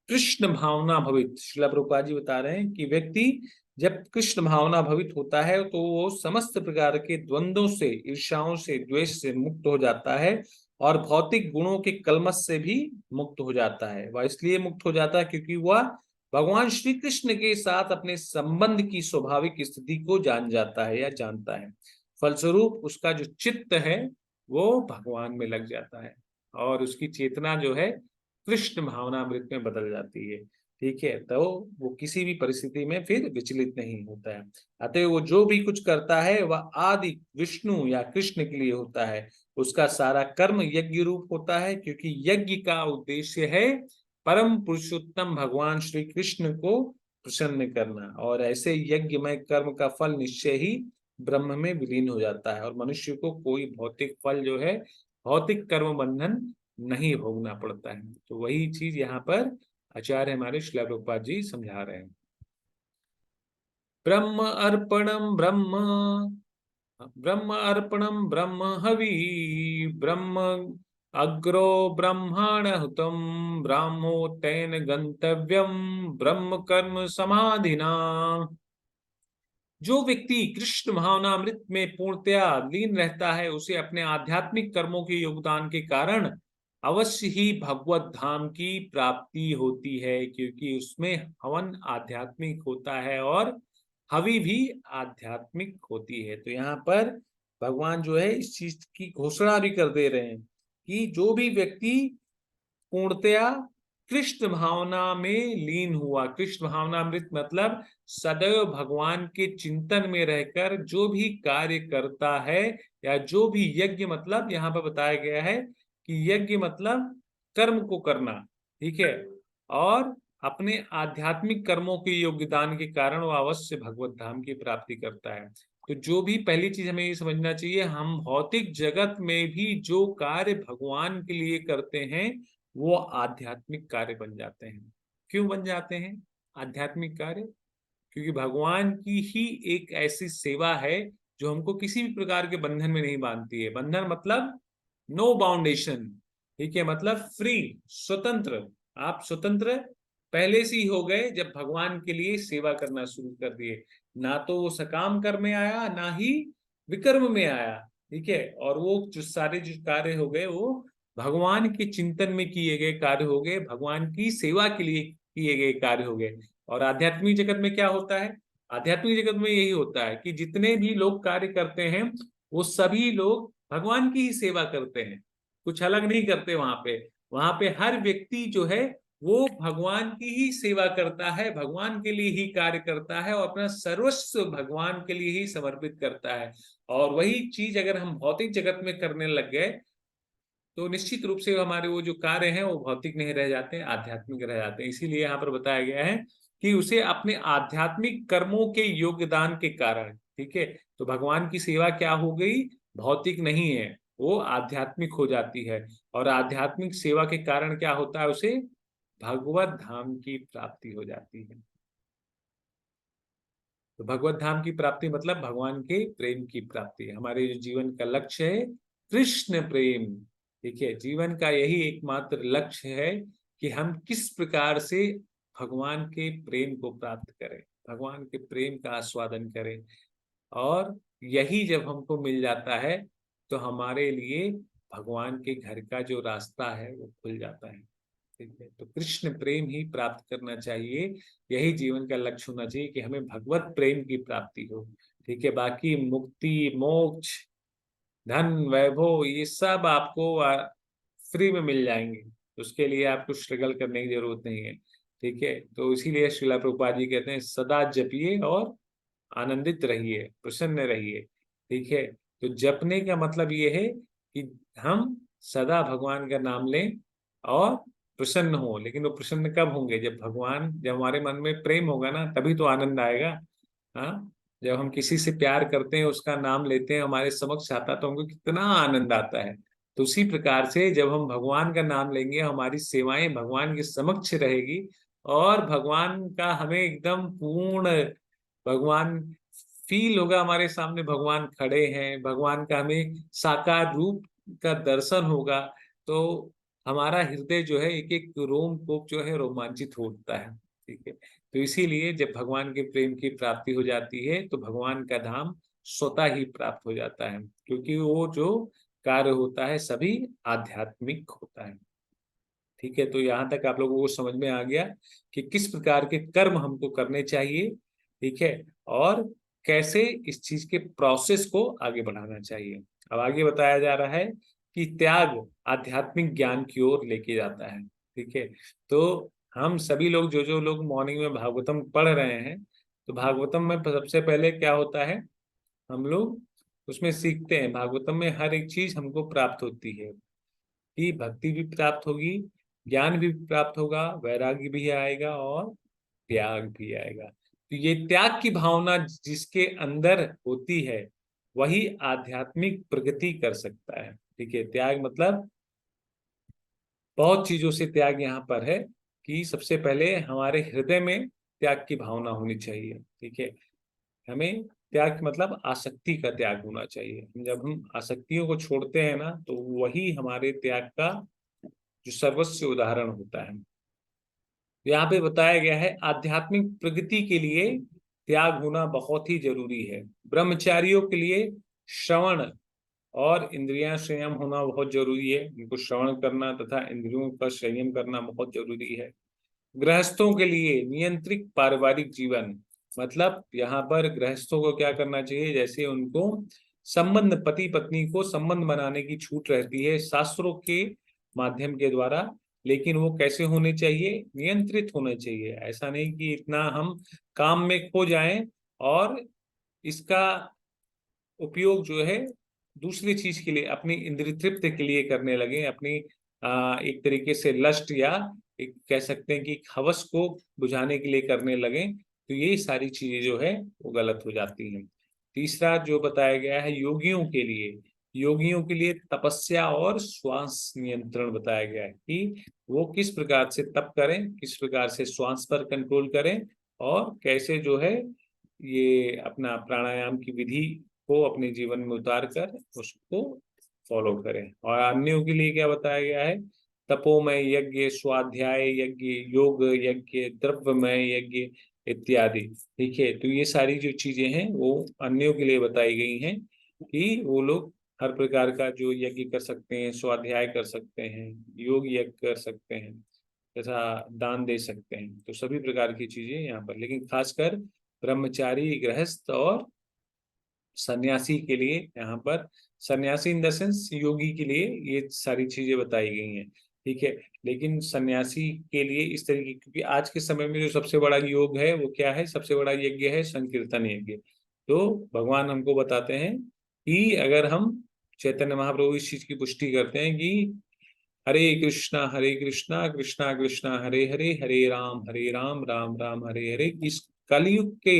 कृष्ण भावना भवित, श्रील प्रभुपाद जी बता रहे हैं कि व्यक्ति जब कृष्ण भावना भवित होता है तो वो समस्त प्रकार के द्वंद्वों से, ईर्ष्याओं से, द्वेष से मुक्त हो जाता है, और भौतिक गुणों के कलमश से भी मुक्त हो जाता है। वह इसलिए मुक्त हो जाता है क्योंकि वह भगवान श्री कृष्ण के साथ अपने संबंध की स्वाभाविक स्थिति को जान जाता है या जानता है। फलस्वरूप उसका जो चित्त है वो भगवान में लग जाता है, और उसकी चेतना जो है कृष्ण भावनामृत में बदल जाती है। ठीक है, तो वो किसी भी परिस्थिति में फिर विचलित नहीं होता है। अतः वो जो भी कुछ करता है वह आदि विष्णु या कृष्ण के लिए होता है। उसका सारा कर्म यज्ञ रूप होता है, क्योंकि यज्ञ का उद्देश्य है परम पुरुषोत्तम भगवान श्री कृष्ण को प्रसन्न करना, और ऐसे यज्ञ में कर्म का फल निश्चय ही ब्रह्म में विलीन हो जाता है, और मनुष्य को कोई भौतिक फल जो है, भौतिक कर्म बंधन नहीं भोगना पड़ता है। तो वही चीज यहाँ पर आचार्य हमारे श्रील प्रभुपाद जी समझा रहे हैं। ब्रह्म अर्पणम ब्रह्म, ब्रह्म अर्पणम ब्रह्म हवि, ब्रह्म अग्रो ब्रह्मण हुतम, ब्राह्मो तेन गंतव्यम ब्रह्म कर्म समाधिना। जो व्यक्ति कृष्ण भावनामृत में पूर्णतया लीन रहता है, उसे अपने आध्यात्मिक कर्मों के योगदान के कारण अवश्य ही भगवत धाम की प्राप्ति होती है, क्योंकि उसमें हवन आध्यात्मिक होता है और हवि भी आध्यात्मिक होती है। तो यहाँ पर भगवान जो है इस चीज की घोषणा भी कर दे रहे हैं कि जो भी व्यक्ति पूर्णतया कृष्ण भावना में लीन हुआ, कृष्ण भावनामृत मतलब सदैव भगवान के चिंतन में रहकर जो भी कार्य करता है, या जो भी यज्ञ, मतलब यहाँ पर बताया गया है कि यज्ञ मतलब कर्म को करना, ठीक है, और अपने आध्यात्मिक कर्मों के योगदान के कारण वो अवश्य भगवत धाम की प्राप्ति करता है। तो जो भी पहली चीज हमें ये समझना चाहिए, हम भौतिक जगत में भी जो कार्य भगवान के लिए करते हैं वो आध्यात्मिक कार्य बन जाते हैं। क्यों बन जाते हैं आध्यात्मिक कार्य? क्योंकि भगवान की ही एक ऐसी सेवा है जो हमको किसी भी प्रकार के बंधन में नहीं बांधती है। बंधन मतलब नो बाउंडेशन, ठीक है, मतलब फ्री, स्वतंत्र। आप स्वतंत्र पहले से ही हो गए जब भगवान के लिए सेवा करना शुरू कर दिए। ना तो वो सकाम कर्म में आया, ना ही विकर्म में आया, ठीक है, और वो जो सारे जो कार्य हो गए वो भगवान के चिंतन में किए गए कार्य हो गए, भगवान की सेवा के लिए किए गए कार्य हो गए। और आध्यात्मिक जगत में क्या होता है? आध्यात्मिक जगत में यही होता है कि जितने भी लोग कार्य करते हैं वो सभी लोग भगवान की ही सेवा करते हैं, कुछ अलग नहीं करते। वहां पे हर व्यक्ति जो है वो भगवान की ही सेवा करता है, भगवान के लिए ही कार्य करता है, और अपना सर्वस्व भगवान के लिए ही समर्पित करता है। और वही चीज अगर हम भौतिक जगत में करने लग गए तो निश्चित रूप से हमारे वो जो कार्य हैं वो भौतिक नहीं रह जाते हैं, आध्यात्मिक रह जाते हैं। इसीलिए यहाँ पर बताया गया है कि उसे अपने आध्यात्मिक कर्मों के योगदान के कारण, ठीक है, तो भगवान की सेवा क्या हो गई, भौतिक नहीं है, वो आध्यात्मिक हो जाती है। और आध्यात्मिक सेवा के कारण क्या होता है, उसे भगवत धाम की प्राप्ति हो जाती है। तो भगवत धाम की प्राप्ति मतलब भगवान के प्रेम की प्राप्ति। हमारे जो जीवन का लक्ष्य है कृष्ण प्रेम, ठीक है, जीवन का यही एकमात्र लक्ष्य है कि हम किस प्रकार से भगवान के प्रेम को प्राप्त करें, भगवान के प्रेम का आस्वादन करें। और यही जब हमको मिल जाता है तो हमारे लिए भगवान के घर का जो रास्ता है वो खुल जाता है, ठीक है। तो कृष्ण प्रेम ही प्राप्त करना चाहिए, यही जीवन का लक्ष्य होना चाहिए कि हमें भगवत प्रेम की प्राप्ति हो, ठीक है। बाकी मुक्ति, मोक्ष, धन, वैभव, ये सब आपको फ्री में मिल जाएंगे, उसके लिए आपको स्ट्रगल करने की जरूरत नहीं है, ठीक है। तो इसीलिए श्रील प्रभुपाद जी कहते हैं सदा जपिए और आनंदित रहिए, प्रसन्न रहिए, ठीक है। तो जपने का मतलब ये है कि हम सदा भगवान का नाम लें और प्रसन्न हो। लेकिन वो प्रसन्न कब होंगे? जब हमारे मन में प्रेम होगा ना, तभी तो आनंद आएगा। हाँ, जब हम किसी से प्यार करते हैं, उसका नाम लेते हैं, हमारे समक्ष आता, तो हमको कितना आनंद आता है। तो उसी प्रकार से जब हम भगवान का नाम लेंगे, हमारी सेवाएं भगवान के समक्ष रहेगी, और भगवान का हमें एकदम पूर्ण भगवान फील होगा, हमारे सामने भगवान खड़े हैं, भगवान का हमें साकार रूप का दर्शन होगा। तो हमारा हृदय जो है एक एक रोम कोप जो है रोमांचित हो उठता है, ठीक है। तो इसीलिए जब भगवान के प्रेम की प्राप्ति हो जाती है तो भगवान का धाम स्वतः ही प्राप्त हो जाता है, क्योंकि वो जो कार्य होता है सभी आध्यात्मिक होता है, ठीक है। तो यहाँ तक आप लोगों को समझ में आ गया कि किस प्रकार के कर्म हमको करने चाहिए, ठीक है, और कैसे इस चीज के प्रोसेस को आगे बढ़ाना चाहिए। अब आगे बताया जा रहा है कि त्याग आध्यात्मिक ज्ञान की ओर लेके जाता है, ठीक है। तो हम सभी लोग जो लोग मॉर्निंग में भागवतम पढ़ रहे हैं, तो भागवतम में सबसे पहले क्या होता है, हम लोग उसमें सीखते हैं, भागवतम में हर एक चीज हमको प्राप्त होती है कि भक्ति भी प्राप्त होगी, ज्ञान भी प्राप्त होगा, वैराग्य भी आएगा और त्याग भी आएगा। तो ये त्याग की भावना जिसके अंदर होती है वही आध्यात्मिक प्रगति कर सकता है। ठीक है, त्याग मतलब बहुत चीजों से त्याग यहाँ पर है कि सबसे पहले हमारे हृदय में त्याग की भावना होनी चाहिए। ठीक है, हमें त्याग मतलब आसक्ति का त्याग होना चाहिए। जब हम आसक्तियों को छोड़ते हैं ना, तो वही हमारे त्याग का जो सर्वस्व उदाहरण होता है। यहाँ पे बताया गया है आध्यात्मिक प्रगति के लिए त्याग होना बहुत ही जरूरी है। ब्रह्मचारियों के लिए श्रवण और इंद्रियां संयम होना बहुत जरूरी है। उनको श्रवण करना तथा इंद्रियों का संयम करना बहुत जरूरी है। गृहस्थों के लिए नियंत्रित पारिवारिक जीवन, मतलब यहाँ पर गृहस्थों को क्या करना चाहिए, जैसे उनको संबंध, पति पत्नी को संबंध बनाने की छूट रहती है शास्त्रों के माध्यम के द्वारा, लेकिन वो कैसे होने चाहिए, नियंत्रित होने चाहिए। ऐसा नहीं कि इतना हम काम में खो जाएं और इसका उपयोग जो है दूसरी चीज के लिए, अपनी इंद्रिय तृप्ति के लिए करने लगे, अपनी एक तरीके से लस्ट या एक कह सकते हैं कि हवस को बुझाने के लिए करने लगे, तो ये सारी चीजें जो है वो गलत हो जाती हैं। तीसरा जो बताया गया है योगियों के लिए, योगियों के लिए तपस्या और श्वास नियंत्रण बताया गया है कि वो किस प्रकार से तप करें, किस प्रकार से श्वास पर कंट्रोल करें और कैसे जो है ये अपना प्राणायाम की विधि को अपने जीवन में उतार कर उसको फॉलो करें। और अन्यों के लिए क्या बताया गया है, तपोमय यज्ञ, स्वाध्याय यज्ञ, योग यज्ञ, द्रव्यमय यज्ञ इत्यादि। ठीक है, तो ये सारी जो चीजें हैं वो अन्यों के लिए बताई गई हैं कि वो लोग हर प्रकार का जो यज्ञ कर सकते हैं, स्वाध्याय कर सकते हैं, योग यज्ञ कर सकते हैं तथा दान दे सकते हैं। तो सभी प्रकार की चीजें यहाँ पर, लेकिन खासकर ब्रह्मचारी, गृहस्थ और सन्यासी के लिए यहाँ पर, सन्यासी इन द सेंस योगी के लिए ये सारी चीजें बताई गई हैं। ठीक है, लेकिन सन्यासी के लिए इस तरीके, क्योंकि आज के समय में जो सबसे बड़ा योग है वो क्या है, सबसे बड़ा यज्ञ है संकीर्तन यज्ञ। तो भगवान हमको बताते हैं कि अगर हम, चैतन्य महाप्रभु इस चीज की पुष्टि करते हैं कि हरे कृष्णा कृष्णा कृष्णा हरे हरे, हरे राम राम राम हरे हरे, इस कलयुग के,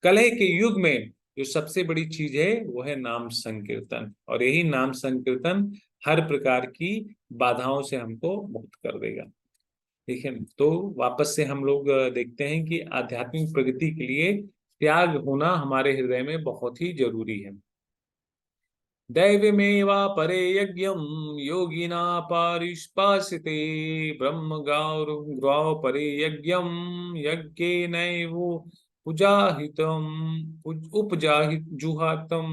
कलह के युग में जो सबसे बड़ी चीज है वो है नाम संकीर्तन, और यही नाम संकीर्तन हर प्रकार की बाधाओं से हमको मुक्त कर देगा। ठीक है, तो वापस से हम लोग देखते हैं कि आध्यात्मिक प्रगति के लिए त्याग होना हमारे हृदय में बहुत ही जरूरी है। दैवमेवापरे यज्ञं योगिना पारिष्पासिते, ब्रह्म गौरवापरे यज्ञं यज्ञेनैव उपजाहित जुहातम।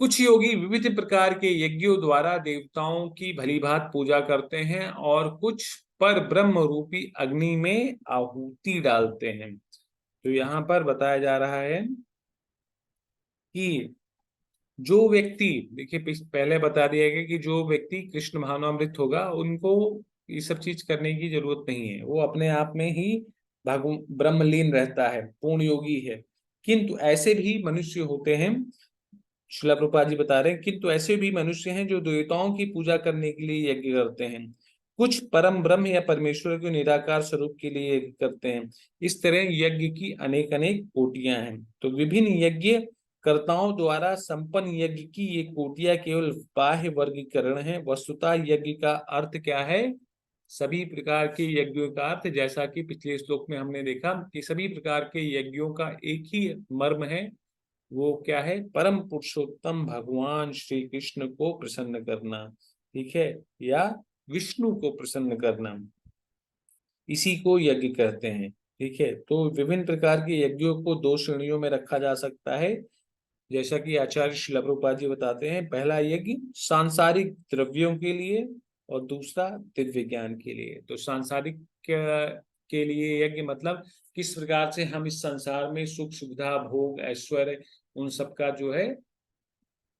कुछ योगी विविध प्रकार के यज्ञों द्वारा देवताओं की भलीभांति पूजा करते हैं और कुछ पर ब्रह्म रूपी अग्नि में आहुति डालते हैं। तो यहाँ पर बताया जा रहा है कि जो व्यक्ति, देखिए पहले बता दिया गया कि जो व्यक्ति कृष्ण भावनामृत होगा उनको ये सब चीज करने की जरूरत नहीं है, वो अपने आप में ही ब्रह्मलीन रहता है, पूर्ण योगी है। किंतु ऐसे भी मनुष्य होते हैं, श्रील प्रभुपाद जी बता रहे हैं, किंतु ऐसे भी मनुष्य हैं जो देवताओं की पूजा करने के लिए यज्ञ करते हैं, कुछ परम ब्रह्म या परमेश्वर के निराकार स्वरूप के लिए यज्ञ करते हैं। इस तरह यज्ञ की अनेक अनेक कोटियां हैं। तो विभिन्न यज्ञ कर्ताओं द्वारा संपन्न यज्ञ की ये कोटियां केवल बाह्य वर्गीकरण है। वस्तुतः यज्ञ का अर्थ क्या है, सभी प्रकार के यज्ञों का अर्थ, जैसा कि पिछले श्लोक में हमने देखा कि सभी प्रकार के यज्ञों का एक ही मर्म है, वो क्या है, परम पुरुषोत्तम भगवान श्री कृष्ण को प्रसन्न करना। ठीक है, या विष्णु को प्रसन्न करना, इसी को यज्ञ कहते हैं। ठीक है, तो विभिन्न प्रकार के यज्ञों को दो श्रेणियों में रखा जा सकता है, जैसा कि आचार्य श्रील प्रभुपाद जी बताते हैं। पहला यज्ञ सांसारिक द्रव्यों के लिए और दूसरा दिव्य ज्ञान के लिए। तो सांसारिक के लिए यज्ञ मतलब किस प्रकार से हम इस संसार में सुख सुविधा भोग ऐश्वर्य उन सब का जो है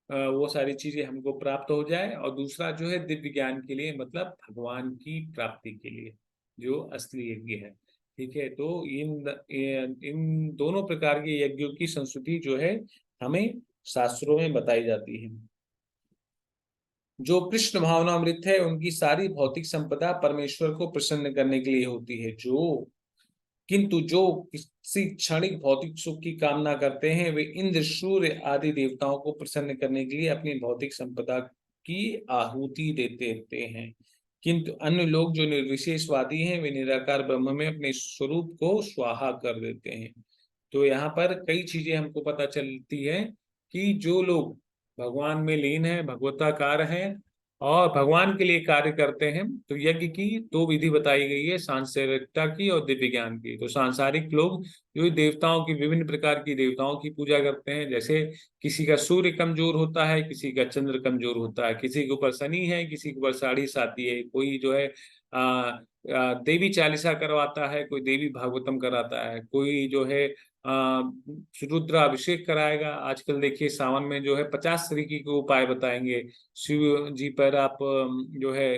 वो सारी चीजें हमको प्राप्त हो जाए, और दूसरा जो है दिव्य ज्ञान के लिए, मतलब भगवान की प्राप्ति के लिए, जो असली यज्ञ है। ठीक है, तो इन दोनों प्रकार के यज्ञों की संस्कृति जो है हमें शास्त्रों में बताई जाती है। जो कृष्ण भावनामृत है उनकी सारी भौतिक संपदा परमेश्वर को प्रसन्न करने के लिए होती है, किंतु जो किसी क्षणिक भौतिक सुख की कामना करते हैं वे इंद्र, सूर्य आदि देवताओं को प्रसन्न करने के लिए अपनी भौतिक संपदा की आहुति देते रहते हैं। किंतु अन्य लोग जो निर्विशेषवादी हैं वे निराकार ब्रह्म में अपने स्वरूप को स्वाहा कर देते हैं। तो यहाँ पर कई चीजें हमको पता चलती है कि जो लोग भगवान में लीन है, भगवताकार हैं और भगवान के लिए कार्य करते हैं, तो यज्ञ की दो विधि बताई गई है, सांसारिकता की और दिव्य ज्ञान की। तो सांसारिक लोग जो देवताओं की, विभिन्न प्रकार की देवताओं की पूजा करते हैं, जैसे किसी का सूर्य कमजोर होता है, किसी का चंद्र कमजोर होता है, किसी के ऊपर शनि है, किसी के ऊपर साढ़े साती है, कोई जो है देवी चालीसा करवाता है, कोई देवी भागवतम कराता है, कोई जो है रुद्राभिषेक कराएगा। आजकल देखिए सावन में जो है 50 तरीके के उपाय बताएंगे शिव जी पर। आप जो है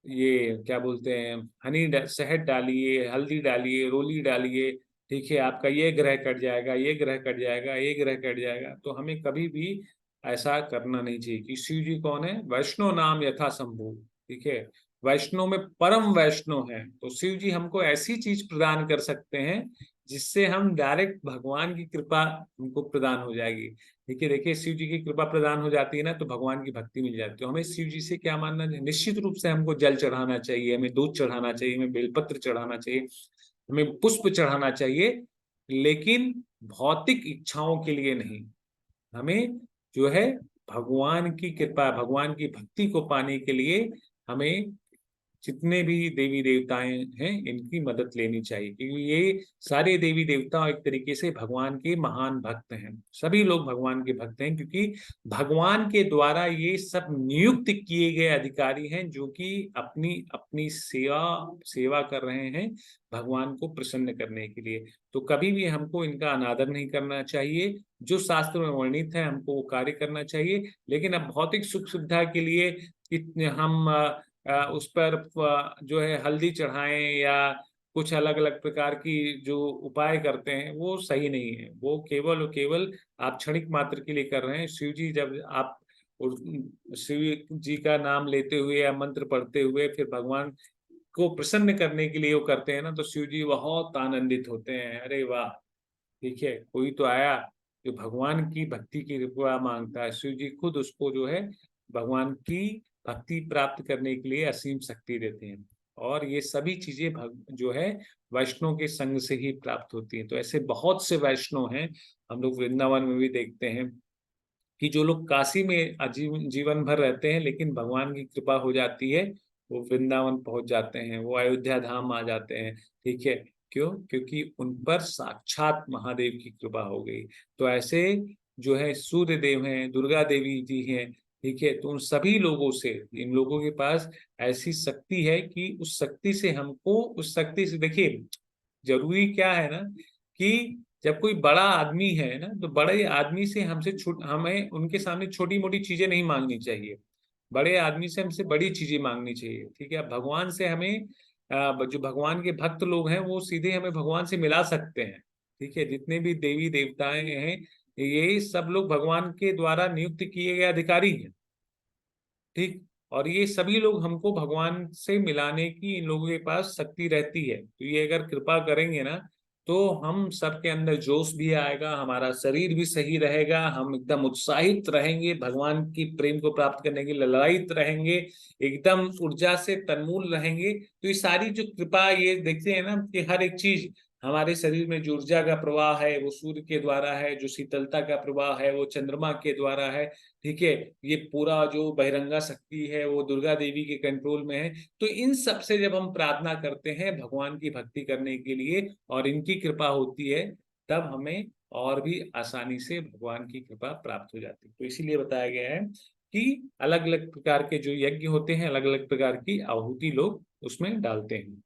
ये क्या बोलते हैं, शहद डालिए, हल्दी डालिए, रोली डालिए, ठीक है, आपका ये ग्रह कट जाएगा, ये ग्रह कट जाएगा, ये ग्रह कट जाएगा। तो हमें कभी भी ऐसा करना नहीं चाहिए। कि शिव जी कौन है? वैष्णो नाम यथा शंभु। ठीक है, वैष्णो में परम वैष्णो है, तो शिव जी हमको ऐसी चीज प्रदान कर सकते हैं जिससे हम डायरेक्ट भगवान की कृपा हमको प्रदान हो जाएगी। देखिए देखिए, शिव जी की कृपा प्रदान हो जाती है ना, तो भगवान की भक्ति मिल जाती है। तो हमें शिव जी से क्या मानना है? निश्चित रूप से हमको जल चढ़ाना चाहिए, हमें दूध चढ़ाना चाहिए, हमें बेलपत्र चढ़ाना चाहिए, हमें पुष्प चढ़ाना चाहिए, लेकिन भौतिक इच्छाओं के लिए नहीं। हमें जो है भगवान की कृपा, भगवान की भक्ति को पाने के लिए हमें जितने भी देवी देवताएं हैं इनकी मदद लेनी चाहिए, क्योंकि ये सारे देवी देवता एक तरीके से भगवान के महान भक्त हैं। सभी लोग भगवान के भक्त हैं, क्योंकि भगवान के द्वारा ये सब नियुक्त किए गए अधिकारी हैं जो कि अपनी अपनी सेवा सेवा कर रहे हैं भगवान को प्रसन्न करने के लिए। तो कभी भी हमको इनका अनादर नहीं करना चाहिए। जो शास्त्र में वर्णित है हमको वो कार्य करना चाहिए। लेकिन अब भौतिक सुख सुविधा के लिए इतने हम उस पर जो है हल्दी चढ़ाएं या कुछ अलग अलग प्रकार की जो उपाय करते हैं वो सही नहीं है। वो केवल और केवल आप क्षणिक मात्र के लिए कर रहे हैं। शिव जी, जब आप शिव जी का नाम लेते हुए या मंत्र पढ़ते हुए फिर भगवान को प्रसन्न करने के लिए वो करते हैं ना, तो शिव जी बहुत आनंदित होते हैं। अरे वाह, ठीक है, कोई तो आया जो भगवान की भक्ति की कृपा मांगता है। शिव जी खुद उसको जो है भगवान की भक्ति प्राप्त करने के लिए असीम शक्ति देते हैं। और ये सभी चीजें जो है वैष्णव के संग से ही प्राप्त होती हैं। तो ऐसे बहुत से वैष्णव हैं, हम लोग वृंदावन में भी देखते हैं कि जो लोग काशी में जीवन भर रहते हैं, लेकिन भगवान की कृपा हो जाती है, वो वृंदावन पहुंच जाते हैं, वो अयोध्या धाम आ जाते हैं। ठीक है, क्यों? क्योंकि उन पर साक्षात महादेव की कृपा हो गई। तो ऐसे जो है सूर्य देव हैं, दुर्गा देवी जी हैं, ठीक है, तो उन सभी लोगों से, इन लोगों के पास ऐसी शक्ति है कि उस शक्ति से हमको, उस शक्ति से देखिए, जरूरी क्या है ना कि जब कोई बड़ा आदमी है ना, तो बड़े आदमी से हमें उनके सामने छोटी मोटी चीजें नहीं मांगनी चाहिए। बड़े आदमी से हमसे बड़ी चीजें मांगनी चाहिए। ठीक है, भगवान से हमें जो भगवान के भक्त लोग हैं वो सीधे हमें भगवान से मिला सकते हैं। ठीक है, जितने भी देवी देवताएं हैं ये सब लोग भगवान के द्वारा नियुक्त किए गए अधिकारी हैं। ठीक, और ये सभी लोग हमको भगवान से मिलाने की इन लोगों के पास शक्ति रहती है। तो ये अगर कृपा करेंगे ना, तो हम सबके अंदर जोश भी आएगा, हमारा शरीर भी सही रहेगा, हम एकदम उत्साहित रहेंगे, भगवान की प्रेम को प्राप्त करने के लिए ललायित रहेंगे, एकदम ऊर्जा से तन्मूल रहेंगे। तो ये सारी जो कृपा, ये देखते हैं ना कि हर एक चीज हमारे शरीर में जो ऊर्जा का प्रवाह है वो सूर्य के द्वारा है, जो शीतलता का प्रवाह है वो चंद्रमा के द्वारा है। ठीक है, ये पूरा जो बहिरंगा शक्ति है वो दुर्गा देवी के कंट्रोल में है। तो इन सब से जब हम प्रार्थना करते हैं भगवान की भक्ति करने के लिए और इनकी कृपा होती है, तब हमें और भी आसानी से भगवान की कृपा प्राप्त हो जाती है। तो इसीलिए बताया गया है कि अलग अलग प्रकार के जो यज्ञ होते हैं, अलग अलग प्रकार की आहुति लोग उसमें डालते हैं।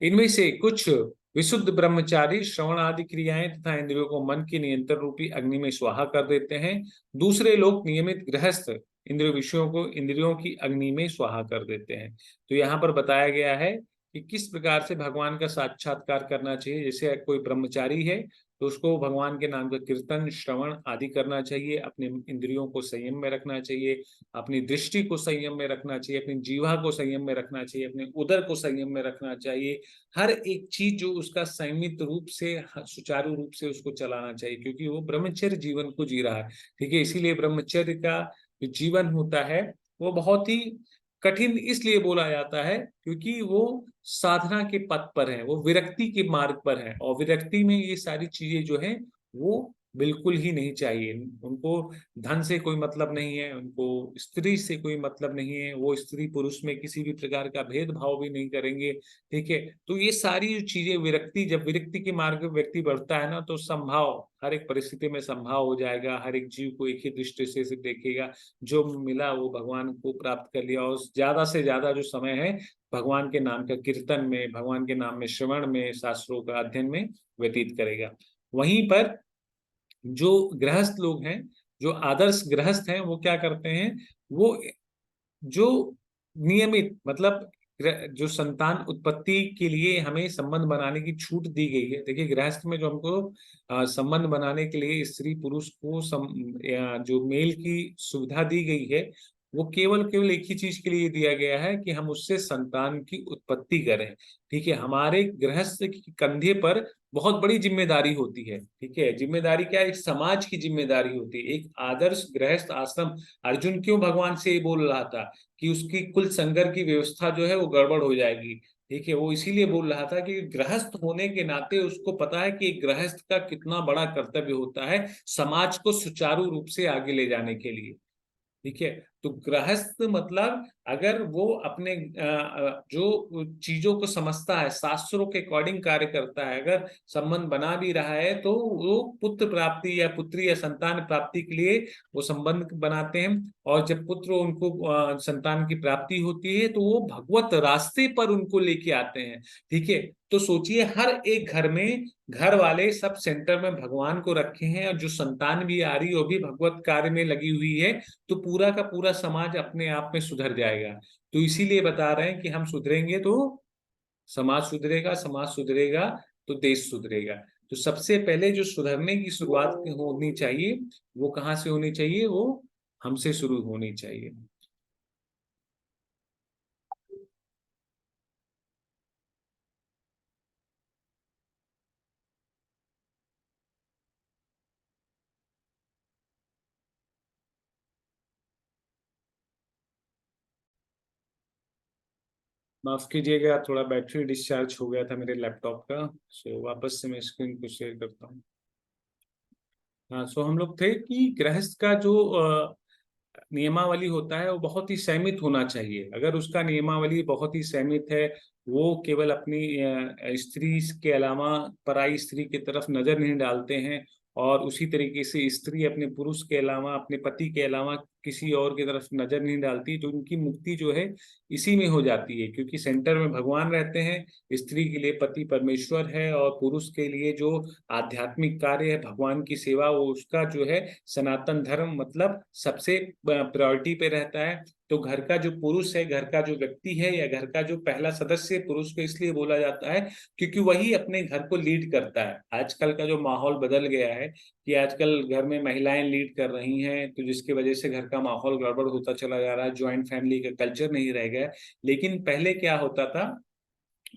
इनमें से कुछ विशुद्ध ब्रह्मचारी श्रवण आदि क्रियाएं तथा इंद्रियों को मन के नियंत्रण रूपी अग्नि में स्वाहा कर देते हैं। दूसरे लोग नियमित गृहस्थ इंद्रिय विषयों को इंद्रियों की अग्नि में स्वाहा कर देते हैं। तो यहाँ पर बताया गया है कि किस प्रकार से भगवान का साक्षात्कार करना चाहिए। जैसे कोई ब्रह्मचारी है तो उसको भगवान के नाम का कीर्तन श्रवण आदि करना चाहिए, अपने इंद्रियों को संयम में रखना चाहिए, अपनी दृष्टि को संयम में रखना चाहिए, अपनी जीवा को संयम में रखना चाहिए, अपने उदर को संयम में रखना चाहिए। हर एक चीज जो उसका संयमित रूप से सुचारू रूप से उसको चलाना चाहिए, क्योंकि वो ब्रह्मचर्य जीवन को जी रहा है। ठीक है, इसीलिए ब्रह्मचर्य का जो जीवन होता है वो बहुत ही कठिन इसलिए बोला जाता है क्योंकि वो साधना के पथ पर है, वो विरक्ति के मार्ग पर है, और विरक्ति में ये सारी चीजें जो है वो बिल्कुल ही नहीं चाहिए। उनको धन से कोई मतलब नहीं है, उनको स्त्री से कोई मतलब नहीं है, वो स्त्री पुरुष में किसी भी प्रकार का भेदभाव भी नहीं करेंगे। ठीक है, तो ये सारी जो चीजें विरक्ति, जब विरक्ति के मार्ग में व्यक्ति बढ़ता है ना, तो संभाव हर एक परिस्थिति में संभाव हो जाएगा, हर एक जीव को एक ही दृष्टि से देखेगा, जो मिला वो भगवान को प्राप्त कर लिया, और ज्यादा से ज्यादा जो समय है भगवान के नाम का कीर्तन में, भगवान के नाम में श्रवण में, शास्त्रों का अध्ययन में व्यतीत करेगा। वहीं पर जो गृहस्थ लोग हैं, जो आदर्श गृहस्थ हैं, वो क्या करते हैं, वो जो नियमित मतलब जो संतान उत्पत्ति के लिए हमें संबंध बनाने की छूट दी गई है। देखिए, गृहस्थ में जो हमको संबंध बनाने के लिए स्त्री पुरुष को जो मेल की सुविधा दी गई है, वो केवल केवल एक ही चीज के लिए दिया गया है कि हम उससे संतान की उत्पत्ति करें। ठीक है, हमारे गृहस्थ के कंधे पर बहुत बड़ी जिम्मेदारी होती है। ठीक है, जिम्मेदारी क्या है, एक समाज की जिम्मेदारी होती है, एक आदर्श गृहस्थ आश्रम। अर्जुन क्यों भगवान से ये बोल रहा था कि उसकी कुल संगर की व्यवस्था जो है वो गड़बड़ हो जाएगी। ठीक है, वो इसीलिए बोल रहा था कि गृहस्थ होने के नाते उसको पता है कि एक गृहस्थ का कितना बड़ा कर्तव्य होता है समाज को सुचारू रूप से आगे ले जाने के लिए। ठीक है, तो गृहस्थ मतलब अगर वो अपने जो चीजों को समझता है, शास्त्रों के अकॉर्डिंग कार्य करता है, अगर संबंध बना भी रहा है तो वो पुत्र प्राप्ति या पुत्री या संतान प्राप्ति के लिए वो संबंध बनाते हैं। और जब पुत्र उनको संतान की प्राप्ति होती है तो वो भगवत रास्ते पर उनको लेके आते हैं। ठीक है, तो सोचिए हर एक घर में घर वाले सब सेंटर में भगवान को रखे हैं, और जो संतान भी आ रही है वो भी भगवत कार्य में लगी हुई है, तो पूरा का पूरा समाज अपने आप में सुधर जाएगा। तो इसीलिए बता रहे हैं कि हम सुधरेंगे तो समाज सुधरेगा, समाज सुधरेगा तो देश सुधरेगा। तो सबसे पहले जो सुधरने की शुरुआत होनी चाहिए वो कहाँ से होनी चाहिए, वो हमसे शुरू होनी चाहिए। माफ कीजिएगा, थोड़ा बैटरी डिस्चार्ज हो गया था मेरे लैपटॉप का, सो वापस से मैं स्क्रीन को शेयर करता हूँ। हाँ, सो हम लोग थे कि गृहस्थ का जो नियमावली होता है वो बहुत ही सीमित होना चाहिए। अगर उसका नियमावली बहुत ही सीमित है, वो केवल अपनी स्त्री के अलावा पराई स्त्री की तरफ नजर नहीं डालते हैं, और उसी तरीके से स्त्री अपने पुरुष के अलावा, अपने पति के अलावा किसी और की तरफ नजर नहीं डालती, तो उनकी मुक्ति जो है इसी में हो जाती है, क्योंकि सेंटर में भगवान रहते हैं। स्त्री के लिए पति परमेश्वर है, और पुरुष के लिए जो आध्यात्मिक कार्य है, भगवान की सेवा, वो उसका जो है सनातन धर्म मतलब सबसे प्रायोरिटी पे रहता है। तो घर का जो पुरुष है, घर का जो व्यक्ति है, या घर का जो पहला सदस्य पुरुष को इसलिए बोला जाता है क्योंकि वही अपने घर को लीड करता है। आजकल का जो माहौल बदल गया है कि आजकल घर में महिलाएं लीड कर रही हैं, तो जिसकी वजह से घर का माहौल गड़बड़ होता चला जा रहा है, ज्वाइंट फैमिली का कल्चर नहीं रह गया है। लेकिन पहले क्या होता था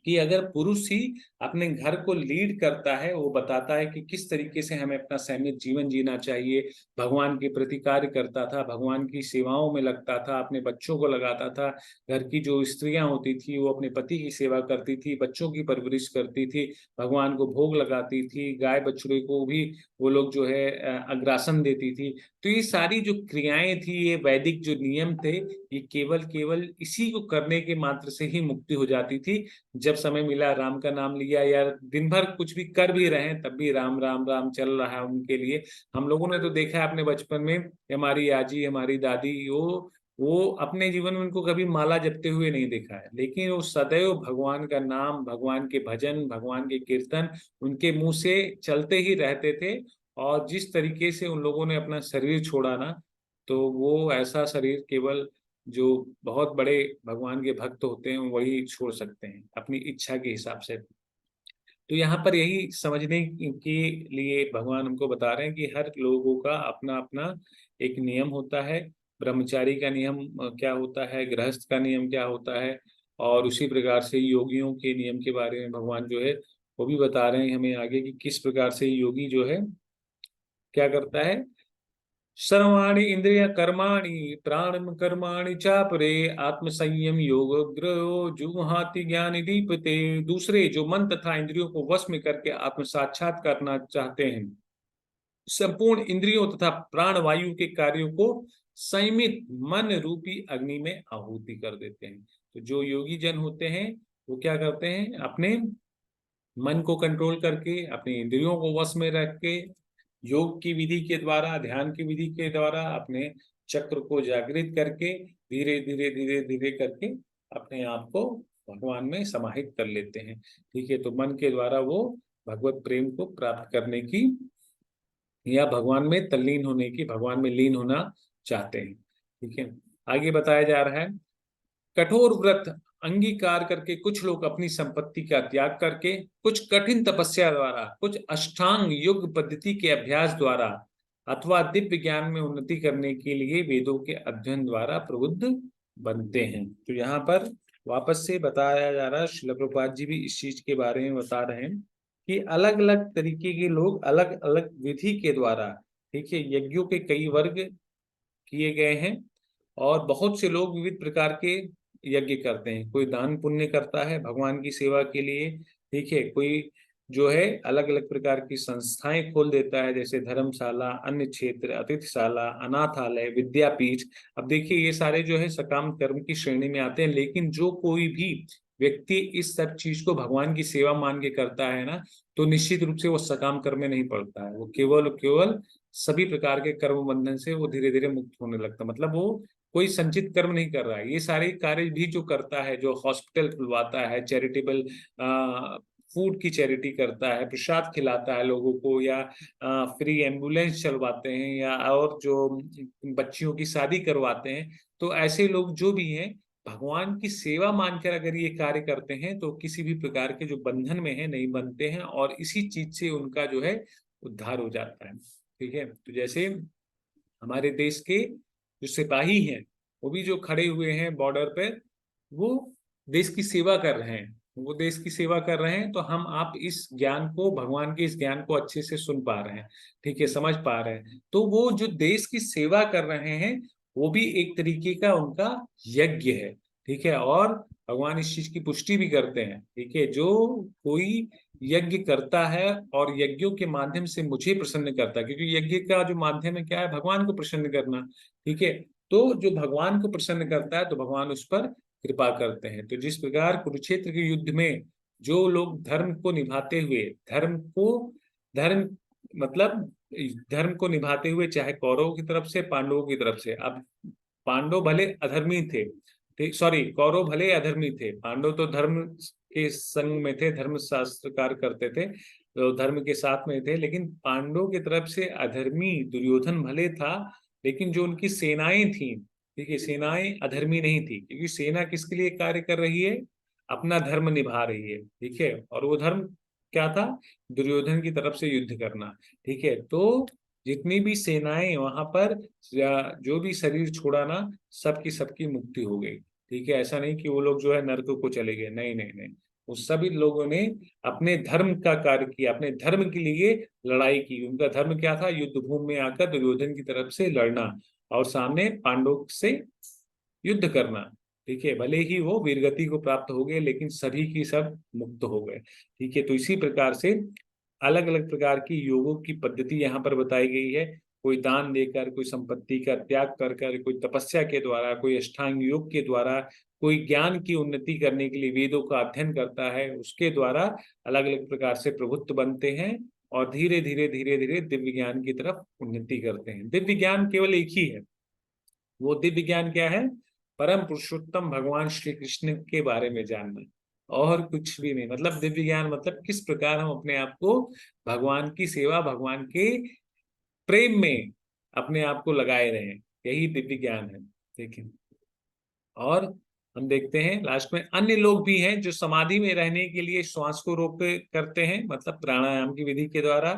कि अगर पुरुष ही अपने घर को लीड करता है, वो बताता है कि किस तरीके से हमें अपना संयमित जीवन जीना चाहिए, भगवान के प्रति कार्य करता था, भगवान की सेवाओं में लगता था, अपने बच्चों को लगाता था। घर की जो स्त्रियां होती थी वो अपने पति की सेवा करती थी, बच्चों की परवरिश करती थी, भगवान को भोग लगाती थी, गाय बछड़े को भी वो लोग जो है अग्रासन देती थी। तो ये सारी जो क्रियाएं थी, ये वैदिक जो नियम थे, ये केवल केवल इसी को करने के मात्र से ही मुक्ति हो जाती थी। जब समय मिला राम का नाम लिया, या दिन भर कुछ भी कर भी रहे हैं तब भी राम राम राम चल रहा है उनके लिए। हम लोगों ने तो देखा है अपने बचपन में, हमारी आजी हमारी दादी वो वो अपने जीवन में उनको कभी माला जपते हुए नहीं देखा है, लेकिन वो सदैव भगवान का नाम, भगवान के भजन, भगवान के कीर्तन उनके मुंह से चलते ही रहते थे। और जिस तरीके से उन लोगों ने अपना शरीर छोड़ा ना, तो वो ऐसा शरीर केवल जो बहुत बड़े भगवान के भक्त होते हैं वही छोड़ सकते हैं अपनी इच्छा के हिसाब से। तो यहाँ पर यही समझने के लिए भगवान हमको बता रहे हैं कि हर लोगों का अपना अपना एक नियम होता है। ब्रह्मचारी का नियम क्या होता है, गृहस्थ का नियम क्या होता है, और उसी प्रकार से योगियों के नियम के बारे में भगवान जो है वो भी बता रहे हैं हमें आगे कि किस प्रकार से योगी जो है क्या करता है। सर्वाणि इंद्रिय कर्माणि प्राणम कर्माणि चापरे आत्म संयम योग ग्रहो जुहाति ज्ञान दीपते। दूसरे जो मन तथा इंद्रियों को वश में करके आत्म साक्षात करना चाहते हैं, संपूर्ण इंद्रियों तथा प्राण वायु के कार्यों को संयमित मन रूपी अग्नि में आहुति कर देते हैं। तो जो योगी जन होते हैं वो क्या करते हैं, अपने मन को कंट्रोल करके अपने इंद्रियों को वश में रख के योग की विधि के द्वारा, ध्यान की विधि के द्वारा अपने चक्र को जागृत करके धीरे धीरे धीरे धीरे करके अपने आप को भगवान में समाहित कर लेते हैं। ठीक है, तो मन के द्वारा वो भगवत प्रेम को प्राप्त करने की या भगवान में तल्लीन होने की, भगवान में लीन होना चाहते हैं। ठीक है, आगे बताया जा रहा है, कठोर व्रत अंगीकार करके कुछ लोग अपनी संपत्ति का त्याग करके, कुछ कठिन तपस्या द्वारा, कुछ अष्टांग योग पद्धति के अभ्यास द्वारा अथवा दिव्य ज्ञान में उन्नति करने के लिए वेदों के अध्ययन द्वारा प्रबुद्ध बनते हैं। तो यहाँ पर वापस से बताया जा रहा है, श्रील प्रभुपाद जी भी इस चीज के बारे में बता रहे हैं कि अलग अलग तरीके के लोग अलग अलग विधि के द्वारा, ठीक है, यज्ञों के कई वर्ग किए गए हैं और बहुत से लोग विविध प्रकार के यज्ञ करते हैं। कोई दान पुण्य करता है भगवान की सेवा के लिए, ठीक है, कोई जो है अलग अलग प्रकार की संस्थाएं खोल देता है, जैसे धर्मशाला, अन्य क्षेत्र, अतिथिशाला, अनाथालय, विद्यापीठ। अब देखिए ये सारे जो है सकाम कर्म की श्रेणी में आते हैं, लेकिन जो कोई भी व्यक्ति इस सब चीज को भगवान की सेवा मान के करता है ना, तो निश्चित रूप से वो सकाम कर्म में नहीं पड़ता है, वो केवल केवल सभी प्रकार के कर्म बंधन से वो धीरे धीरे मुक्त होने लगता है। मतलब वो कोई संचित कर्म नहीं कर रहा है। ये सारे कार्य भी जो करता है, जो हॉस्पिटल खुलवाता है, चैरिटेबल फूड की चैरिटी करता है, प्रसाद खिलाता है लोगों को, या फ्री एम्बुलेंस चलवाते हैं, या और जो बच्चियों की शादी करवाते हैं, तो ऐसे लोग जो भी हैं भगवान की सेवा मानकर अगर ये कार्य करते हैं तो किसी भी प्रकार के जो बंधन में है नहीं बनते हैं, और इसी चीज से उनका जो है उद्धार हो जाता है। ठीक है, तो जैसे हमारे देश के जो सिपाही हैं वो भी जो खड़े हुए हैं बॉर्डर पे, वो देश की सेवा कर रहे हैं, वो देश की सेवा कर रहे हैं, तो हम आप इस ज्ञान को, भगवान के इस ज्ञान को अच्छे से सुन पा रहे हैं, ठीक है, समझ पा रहे हैं। तो वो जो देश की सेवा कर रहे हैं वो भी एक तरीके का उनका यज्ञ है। ठीक है, और भगवान इस चीज की पुष्टि भी करते हैं। ठीक है, जो कोई यज्ञ करता है और यज्ञों के माध्यम से मुझे प्रसन्न करता है, क्योंकि यज्ञ का जो माध्यम है क्या है, भगवान को प्रसन्न करना। ठीक है, तो जो भगवान को प्रसन्न करता है तो भगवान उस पर कृपा करते हैं। तो जिस प्रकार कुरुक्षेत्र के युद्ध में जो लोग धर्म को निभाते हुए, धर्म मतलब धर्म को निभाते हुए, चाहे कौरवों की तरफ से पांडवों की तरफ से, अब पांडव भले अधर्मी थे, ठीक, सॉरी, कौरव भले अधर्मी थे, पांडव तो धर्म के संग में थे, धर्म शास्त्रकार करते थे, तो धर्म के साथ में थे, लेकिन पांडवों की तरफ से अधर्मी दुर्योधन भले था, लेकिन जो उनकी सेनाएं थी, ठीक है, सेनाएं अधर्मी नहीं थी, क्योंकि सेना किसके लिए कार्य कर रही है, अपना धर्म निभा रही है। ठीक है, और वो धर्म क्या था, दुर्योधन की तरफ से युद्ध करना। ठीक है, तो जितनी भी सेनाएं वहां पर जो भी शरीर छोड़ा ना, सबकी सबकी मुक्ति हो गई। ठीक है, ऐसा नहीं कि वो लोग जो है नरक को चले गए, नहीं नहीं नहीं, उस सभी लोगों ने अपने धर्म का कार्य किया, अपने धर्म के लिए लड़ाई की। उनका धर्म क्या था, युद्ध भूमि में आकर दुर्योधन की तरफ से लड़ना और सामने पांडव से युद्ध करना। ठीक है, भले ही वो वीरगति को प्राप्त हो गए, लेकिन सभी की सब मुक्त हो गए। ठीक है, तो इसी प्रकार से अलग अलग प्रकार की योगों की पद्धति यहाँ पर बताई गई है। कोई दान देकर, कोई संपत्ति का त्याग कर कर, कोई तपस्या के द्वारा, कोई अष्टांग योग के द्वारा, कोई ज्ञान की उन्नति करने के लिए वेदों का अध्ययन करता है, उसके द्वारा अलग अलग प्रकार से प्रभुत्व बनते हैं और धीरे धीरे धीरे धीरे दिव्य ज्ञान की तरफ उन्नति करते हैं। दिव्य ज्ञान केवल एक ही है, वो दिव्य ज्ञान क्या है? परम पुरुषोत्तम भगवान श्री कृष्ण के बारे में जानना, और कुछ भी नहीं। मतलब दिव्य ज्ञान मतलब किस प्रकार हम अपने आप को भगवान की सेवा, भगवान के प्रेम में अपने आप को लगाए रहे, यही दिव्य ज्ञान है। ठीक है। और हम देखते हैं लास्ट में अन्य लोग भी हैं जो समाधि में रहने के लिए श्वास को रोक करते हैं, मतलब प्राणायाम की विधि के द्वारा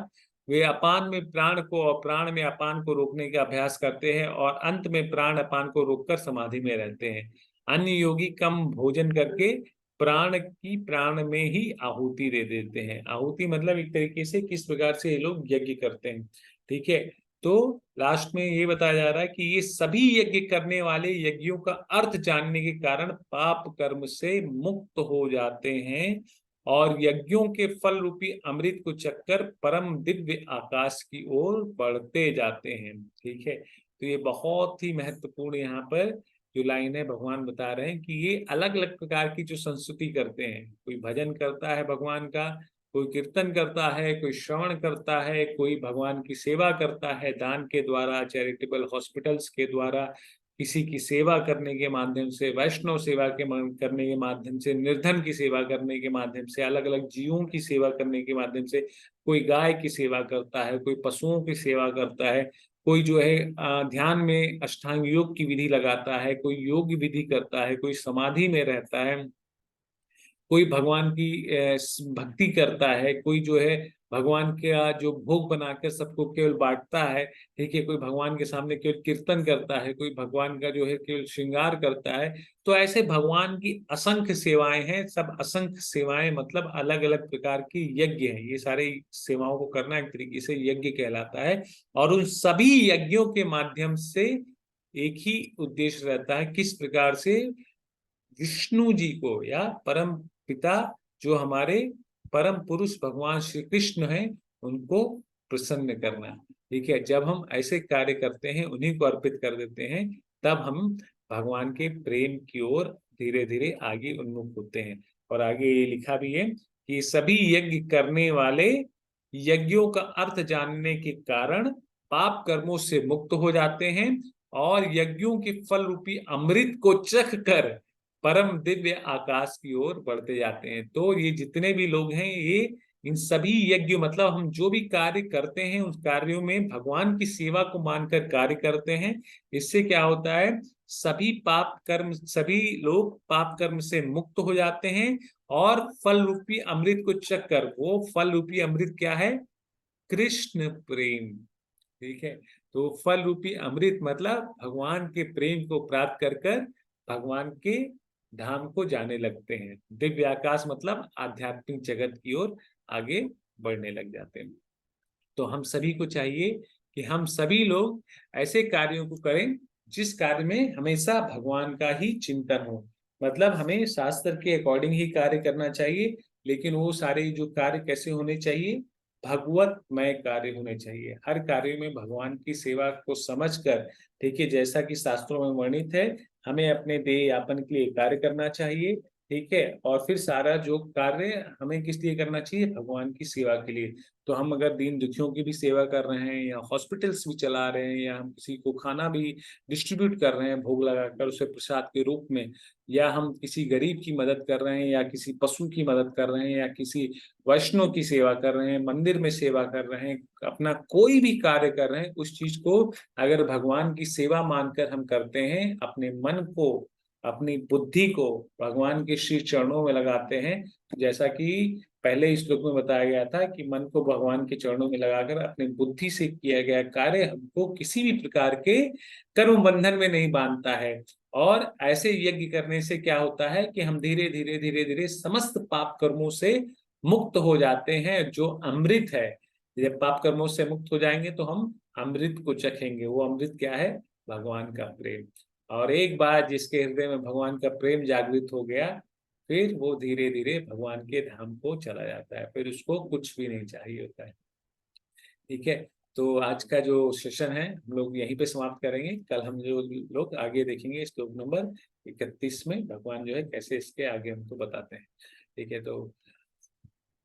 वे अपान में प्राण को और प्राण में अपान को रोकने का अभ्यास करते हैं, और अंत में प्राण अपान को रोककर समाधि में रहते हैं। अन्य योगी कम भोजन करके प्राण की प्राण में ही आहुति दे देते हैं। आहुति मतलब एक तरीके से किस प्रकार से ये लोग यज्ञ करते हैं। ठीक है। तो लास्ट में ये बताया जा रहा है कि ये सभी यज्ञ करने वाले यज्ञों का अर्थ जानने के कारण पाप कर्म से मुक्त हो जाते हैं और यज्ञों के फल रूपी अमृत को चखकर परम दिव्य आकाश की ओर बढ़ते जाते हैं। ठीक है। तो ये बहुत ही महत्वपूर्ण यहाँ पर जो लाइन है, भगवान बता रहे हैं कि ये अलग अलग प्रकार की जो संस्तुति करते हैं, कोई भजन करता है भगवान का, कोई कीर्तन करता है, कोई श्रवण करता है, कोई भगवान की सेवा करता है दान के द्वारा, चैरिटेबल हॉस्पिटल्स के द्वारा, किसी की सेवा करने के माध्यम से, वैष्णव सेवा करने के माध्यम से, निर्धन की सेवा करने के माध्यम से, अलग अलग जीवों की सेवा करने के माध्यम से, कोई गाय की सेवा करता है, कोई पशुओं की सेवा करता है, कोई जो है ध्यान में अष्टांग योग की विधि लगाता है, कोई योग विधि करता है, कोई समाधि में रहता है, कोई भगवान की भक्ति करता है, कोई जो है भगवान का जो भोग बनाकर सबको केवल बांटता है। ठीक है। कोई भगवान के सामने केवल कीर्तन करता है, कोई भगवान का जो है केवल श्रृंगार करता है। तो ऐसे भगवान की असंख्य सेवाएं हैं। सब असंख्य सेवाएं मतलब अलग अलग प्रकार की यज्ञ हैं। ये सारे सेवाओं को करना एक तरीके से यज्ञ कहलाता है। और उन सभी यज्ञों के माध्यम से एक ही उद्देश्य रहता है, किस प्रकार से विष्णु जी को या परम पिता जो हमारे परम पुरुष भगवान श्री कृष्ण हैं उनको प्रसन्न करना। ठीक है। जब हम ऐसे कार्य करते हैं, उन्हीं को अर्पित कर देते हैं, तब हम भगवान के प्रेम की ओर धीरे धीरे आगे उन्मुख होते हैं। और आगे ये लिखा भी है कि सभी यज्ञ करने वाले यज्ञों का अर्थ जानने के कारण पाप कर्मों से मुक्त हो जाते हैं और यज्ञों के फल रूपी अमृत को चख कर परम दिव्य आकाश की ओर बढ़ते जाते हैं। तो ये जितने भी लोग हैं, ये इन सभी यज्ञ मतलब हम जो भी कार्य करते हैं उस कार्यों में भगवान की सेवा को मानकर कार्य करते हैं। इससे क्या होता है, सभी पाप कर्म, सभी लोग पाप कर्म से मुक्त हो जाते हैं और फल रूपी अमृत को चख कर, वो फल रूपी अमृत क्या है? कृष्ण प्रेम। ठीक है। तो फल रूपी अमृत मतलब भगवान के प्रेम को प्राप्त कर कर भगवान के धाम को जाने लगते हैं। दिव्य आकाश मतलब आध्यात्मिक जगत की ओर आगे बढ़ने लग जाते हैं। तो हम सभी को चाहिए कि हम सभी लोग ऐसे कार्यों को करें जिस कार्य में हमेशा भगवान का ही चिंतन हो। मतलब हमें शास्त्र के अकॉर्डिंग ही कार्य करना चाहिए, लेकिन वो सारे जो कार्य कैसे होने चाहिए? भगवतमय कार्य होने चाहिए। हर कार्य में भगवान की सेवा को समझकर, ठीक है, जैसा कि शास्त्रों में वर्णित है, हमें अपने देह यापन के लिए कार्य करना चाहिए। ठीक है। और फिर सारा जो कार्य हमें किस लिए करना चाहिए? भगवान की सेवा के लिए। तो हम अगर दीन दुखियों की भी सेवा कर रहे हैं या हॉस्पिटल्स भी चला रहे हैं या हम किसी को खाना भी डिस्ट्रीब्यूट कर रहे हैं भोग लगाकर उसे प्रसाद के रूप में, या हम किसी गरीब की मदद कर रहे हैं या किसी पशु की मदद कर रहे हैं या किसी वैष्णव की सेवा कर रहे हैं, मंदिर में सेवा कर रहे हैं, अपना कोई भी कार्य कर रहे हैं, उस चीज को अगर भगवान की सेवा मानकर हम करते हैं, अपने मन को, अपनी बुद्धि को भगवान के श्री चरणों में लगाते हैं, तो जैसा कि पहले इस श्लोक में बताया गया था कि मन को भगवान के चरणों में लगाकर अपनी बुद्धि से किया गया कार्य हमको किसी भी प्रकार के कर्म बंधन में नहीं बांधता है। और ऐसे यज्ञ करने से क्या होता है कि हम धीरे धीरे धीरे धीरे समस्त पाप कर्मों से मुक्त हो जाते हैं। जो अमृत है, जब पाप कर्मों से मुक्त हो जाएंगे तो हम अमृत को चखेंगे। वो अमृत क्या है? भगवान का प्रेम। और एक बार जिसके हृदय में भगवान का प्रेम जागृत हो गया, फिर वो धीरे धीरे भगवान के धाम को चला जाता है, फिर उसको कुछ भी नहीं चाहिए होता है। ठीक है। तो आज का जो सेशन है हम लोग यहीं पे समाप्त करेंगे। कल हम जो लोग आगे देखेंगे श्लोक नंबर 31 में भगवान जो है कैसे इसके आगे हमको बताते हैं। ठीक है। तो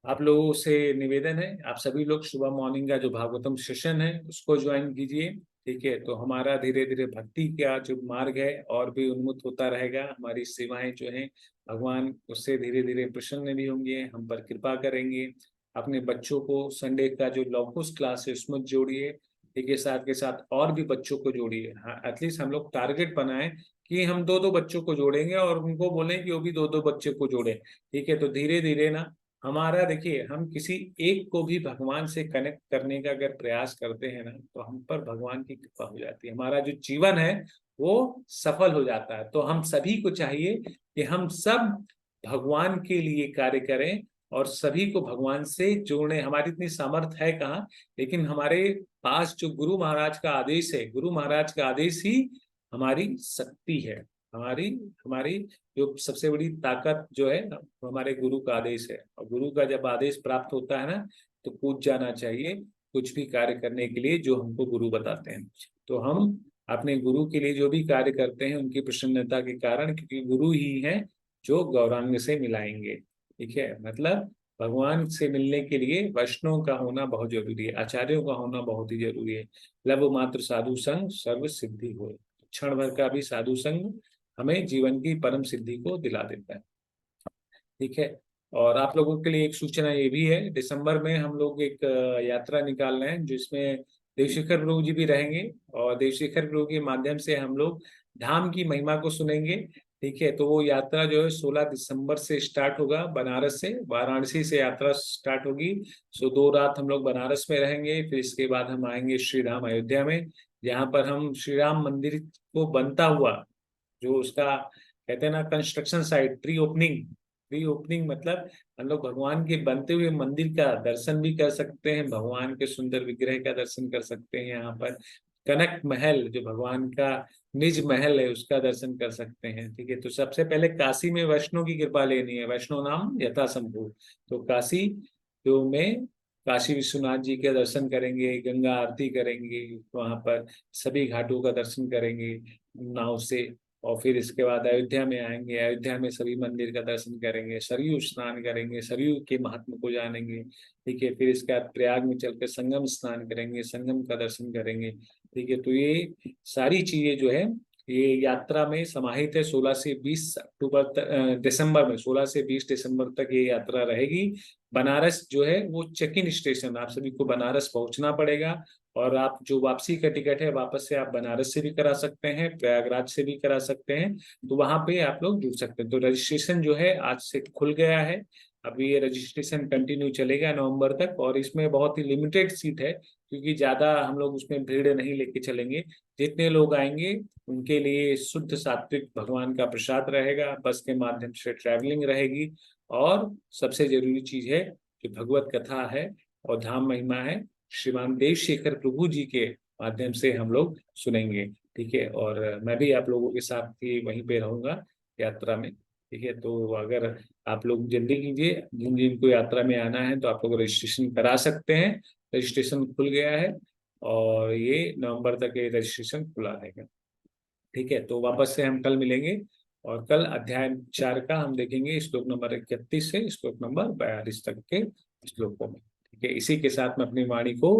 आप लोगों से निवेदन है, आप सभी लोग सुबह मॉर्निंग का जो भागवतम सेशन है उसको ज्वाइन कीजिए। ठीक है, तो हमारा धीरे धीरे भक्ति का जो मार्ग है और भी उन्मुख होता रहेगा। हमारी सेवाएं जो हैं, भगवान उससे धीरे धीरे प्रसन्न भी होंगे, हम पर कृपा करेंगे। अपने बच्चों को संडे का जो लॉकुस क्लास है उसमें जोड़िए, ठीक है, साथ के साथ और भी बच्चों को जोड़िए। हाँ, एटलीस्ट हम लोग टारगेट बनाएं कि हम दो दो बच्चों को जोड़ेंगे और उनको बोलें कि वो भी दो दो बच्चे को जोड़े। ठीक है, तो धीरे धीरे ना हमारा, देखिए, हम किसी एक को भी भगवान से कनेक्ट करने का अगर प्रयास करते हैं ना, तो हम पर भगवान की कृपा हो जाती है, हमारा जो जीवन है वो सफल हो जाता है। तो हम सभी को चाहिए कि हम सब भगवान के लिए कार्य करें और सभी को भगवान से जोड़ने। हमारी इतनी सामर्थ्य है कहाँ, लेकिन हमारे पास जो गुरु महाराज का आदेश है, गुरु महाराज का आदेश ही हमारी शक्ति है। हमारी हमारी जो सबसे बड़ी ताकत जो है वो हमारे गुरु का आदेश है। और गुरु का जब आदेश प्राप्त होता है ना, तो कूद जाना चाहिए कुछ भी कार्य करने के लिए जो हमको गुरु बताते हैं। तो हम अपने गुरु के लिए जो भी कार्य करते हैं उनकी प्रसन्नता के कारण, क्योंकि गुरु ही हैं जो गौरांग से मिलाएंगे। ठीक है, मतलब भगवान से मिलने के लिए वैष्णव का होना बहुत जरूरी है, आचार्यों का होना बहुत ही जरूरी है। लब मात्र साधु संग सर्व सिद्धि हो। क्षण भर का भी साधु संग हमें जीवन की परम सिद्धि को दिला देता है। ठीक है, और आप लोगों के लिए एक सूचना ये भी है, दिसंबर में हम लोग एक यात्रा निकाल रहे हैं जिसमें देवशेखर प्रभु जी भी रहेंगे। और देवशेखर प्रभु के माध्यम से हम लोग धाम की महिमा को सुनेंगे। ठीक है, तो वो यात्रा जो है 16 दिसंबर से स्टार्ट होगा, बनारस से, वाराणसी से यात्रा स्टार्ट होगी। सो 2 रात हम लोग बनारस में रहेंगे, फिर इसके बाद हम आएंगे श्री धाम अयोध्या में, जहाँ पर हम श्री राम मंदिर को बनता हुआ, जो उसका कहते हैं ना कंस्ट्रक्शन साइट, प्री ओपनिंग मतलब हम लोग भगवान के बनते हुए मंदिर का दर्शन भी कर सकते हैं, भगवान के सुंदर विग्रह का दर्शन कर सकते हैं। यहाँ पर कनक महल जो भगवान का निज महल है उसका दर्शन कर सकते हैं। ठीक है, तो सबसे पहले काशी में वैष्णो की कृपा लेनी है, वैष्णो नाम यथा संभव। तो काशी जो में काशी विश्वनाथ जी के दर्शन करेंगे, गंगा आरती करेंगे, वहां पर सभी घाटों का दर्शन करेंगे नाव से। और फिर इसके बाद अयोध्या में आएंगे, अयोध्या में सभी मंदिर का दर्शन करेंगे, सरयू स्नान करेंगे, सरयू के महात्म को जानेंगे। ठीक है, फिर इसके बाद प्रयाग में चलकर संगम स्नान करेंगे, संगम का दर्शन करेंगे। ठीक है, तो ये सारी चीजें जो है ये यात्रा में समाहित है। 16 से 20 दिसंबर में 16 से 20 दिसंबर तक ये यात्रा रहेगी। बनारस जो है वो चेक इन स्टेशन, आप सभी को बनारस पहुंचना पड़ेगा। और आप जो वापसी का टिकट है वापस से आप बनारस से भी करा सकते हैं, प्रयागराज से भी करा सकते हैं। तो वहां पे आप लोग जुड़ सकते हैं। तो रजिस्ट्रेशन जो है आज से खुल गया है। अभी ये रजिस्ट्रेशन कंटिन्यू चलेगा नवंबर तक, और इसमें बहुत ही लिमिटेड सीट है, क्योंकि ज्यादा हम लोग उसमें भीड़ नहीं लेके चलेंगे। जितने लोग आएंगे उनके लिए शुद्ध सात्विक भगवान का प्रसाद रहेगा, बस के माध्यम से ट्रैवलिंग रहेगी। और सबसे जरूरी चीज है कि भगवत कथा है और धाम महिमा है, श्रीमान देवशेखर प्रभु जी के माध्यम से हम लोग सुनेंगे। ठीक है, और मैं भी आप लोगों के साथ ही वहीं पे रहूंगा यात्रा में। ठीक है, तो अगर आप लोग जल्दी कीजिए, जिन जिनको यात्रा में आना है तो आप लोग रजिस्ट्रेशन करा सकते हैं। रजिस्ट्रेशन खुल गया है और ये नवंबर तक ये रजिस्ट्रेशन खुला रहेगा। ठीक है, तो वापस से हम कल मिलेंगे और कल अध्याय 4 का हम देखेंगे, श्लोक नंबर 31 से श्लोक नंबर 42 तक के श्लोकों में। ठीक है, इसी के साथ मैं अपनी वाणी को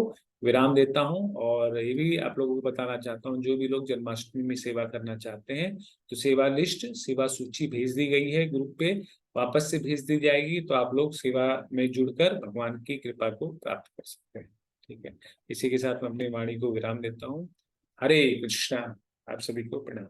विराम देता हूँ। और ये भी आप लोगों को बताना चाहता हूँ, जो भी लोग जन्माष्टमी में सेवा करना चाहते हैं तो सेवा लिस्ट, सेवा सूची भेज दी गई है ग्रुप पे, वापस से भेज दी जाएगी। तो आप लोग सेवा में जुड़कर भगवान की कृपा को प्राप्त कर सकते हैं। ठीक है, इसी के साथ मैं अपनी वाणी को विराम देता हूँ। हरे कृष्णा। आप सभी को प्रणाम।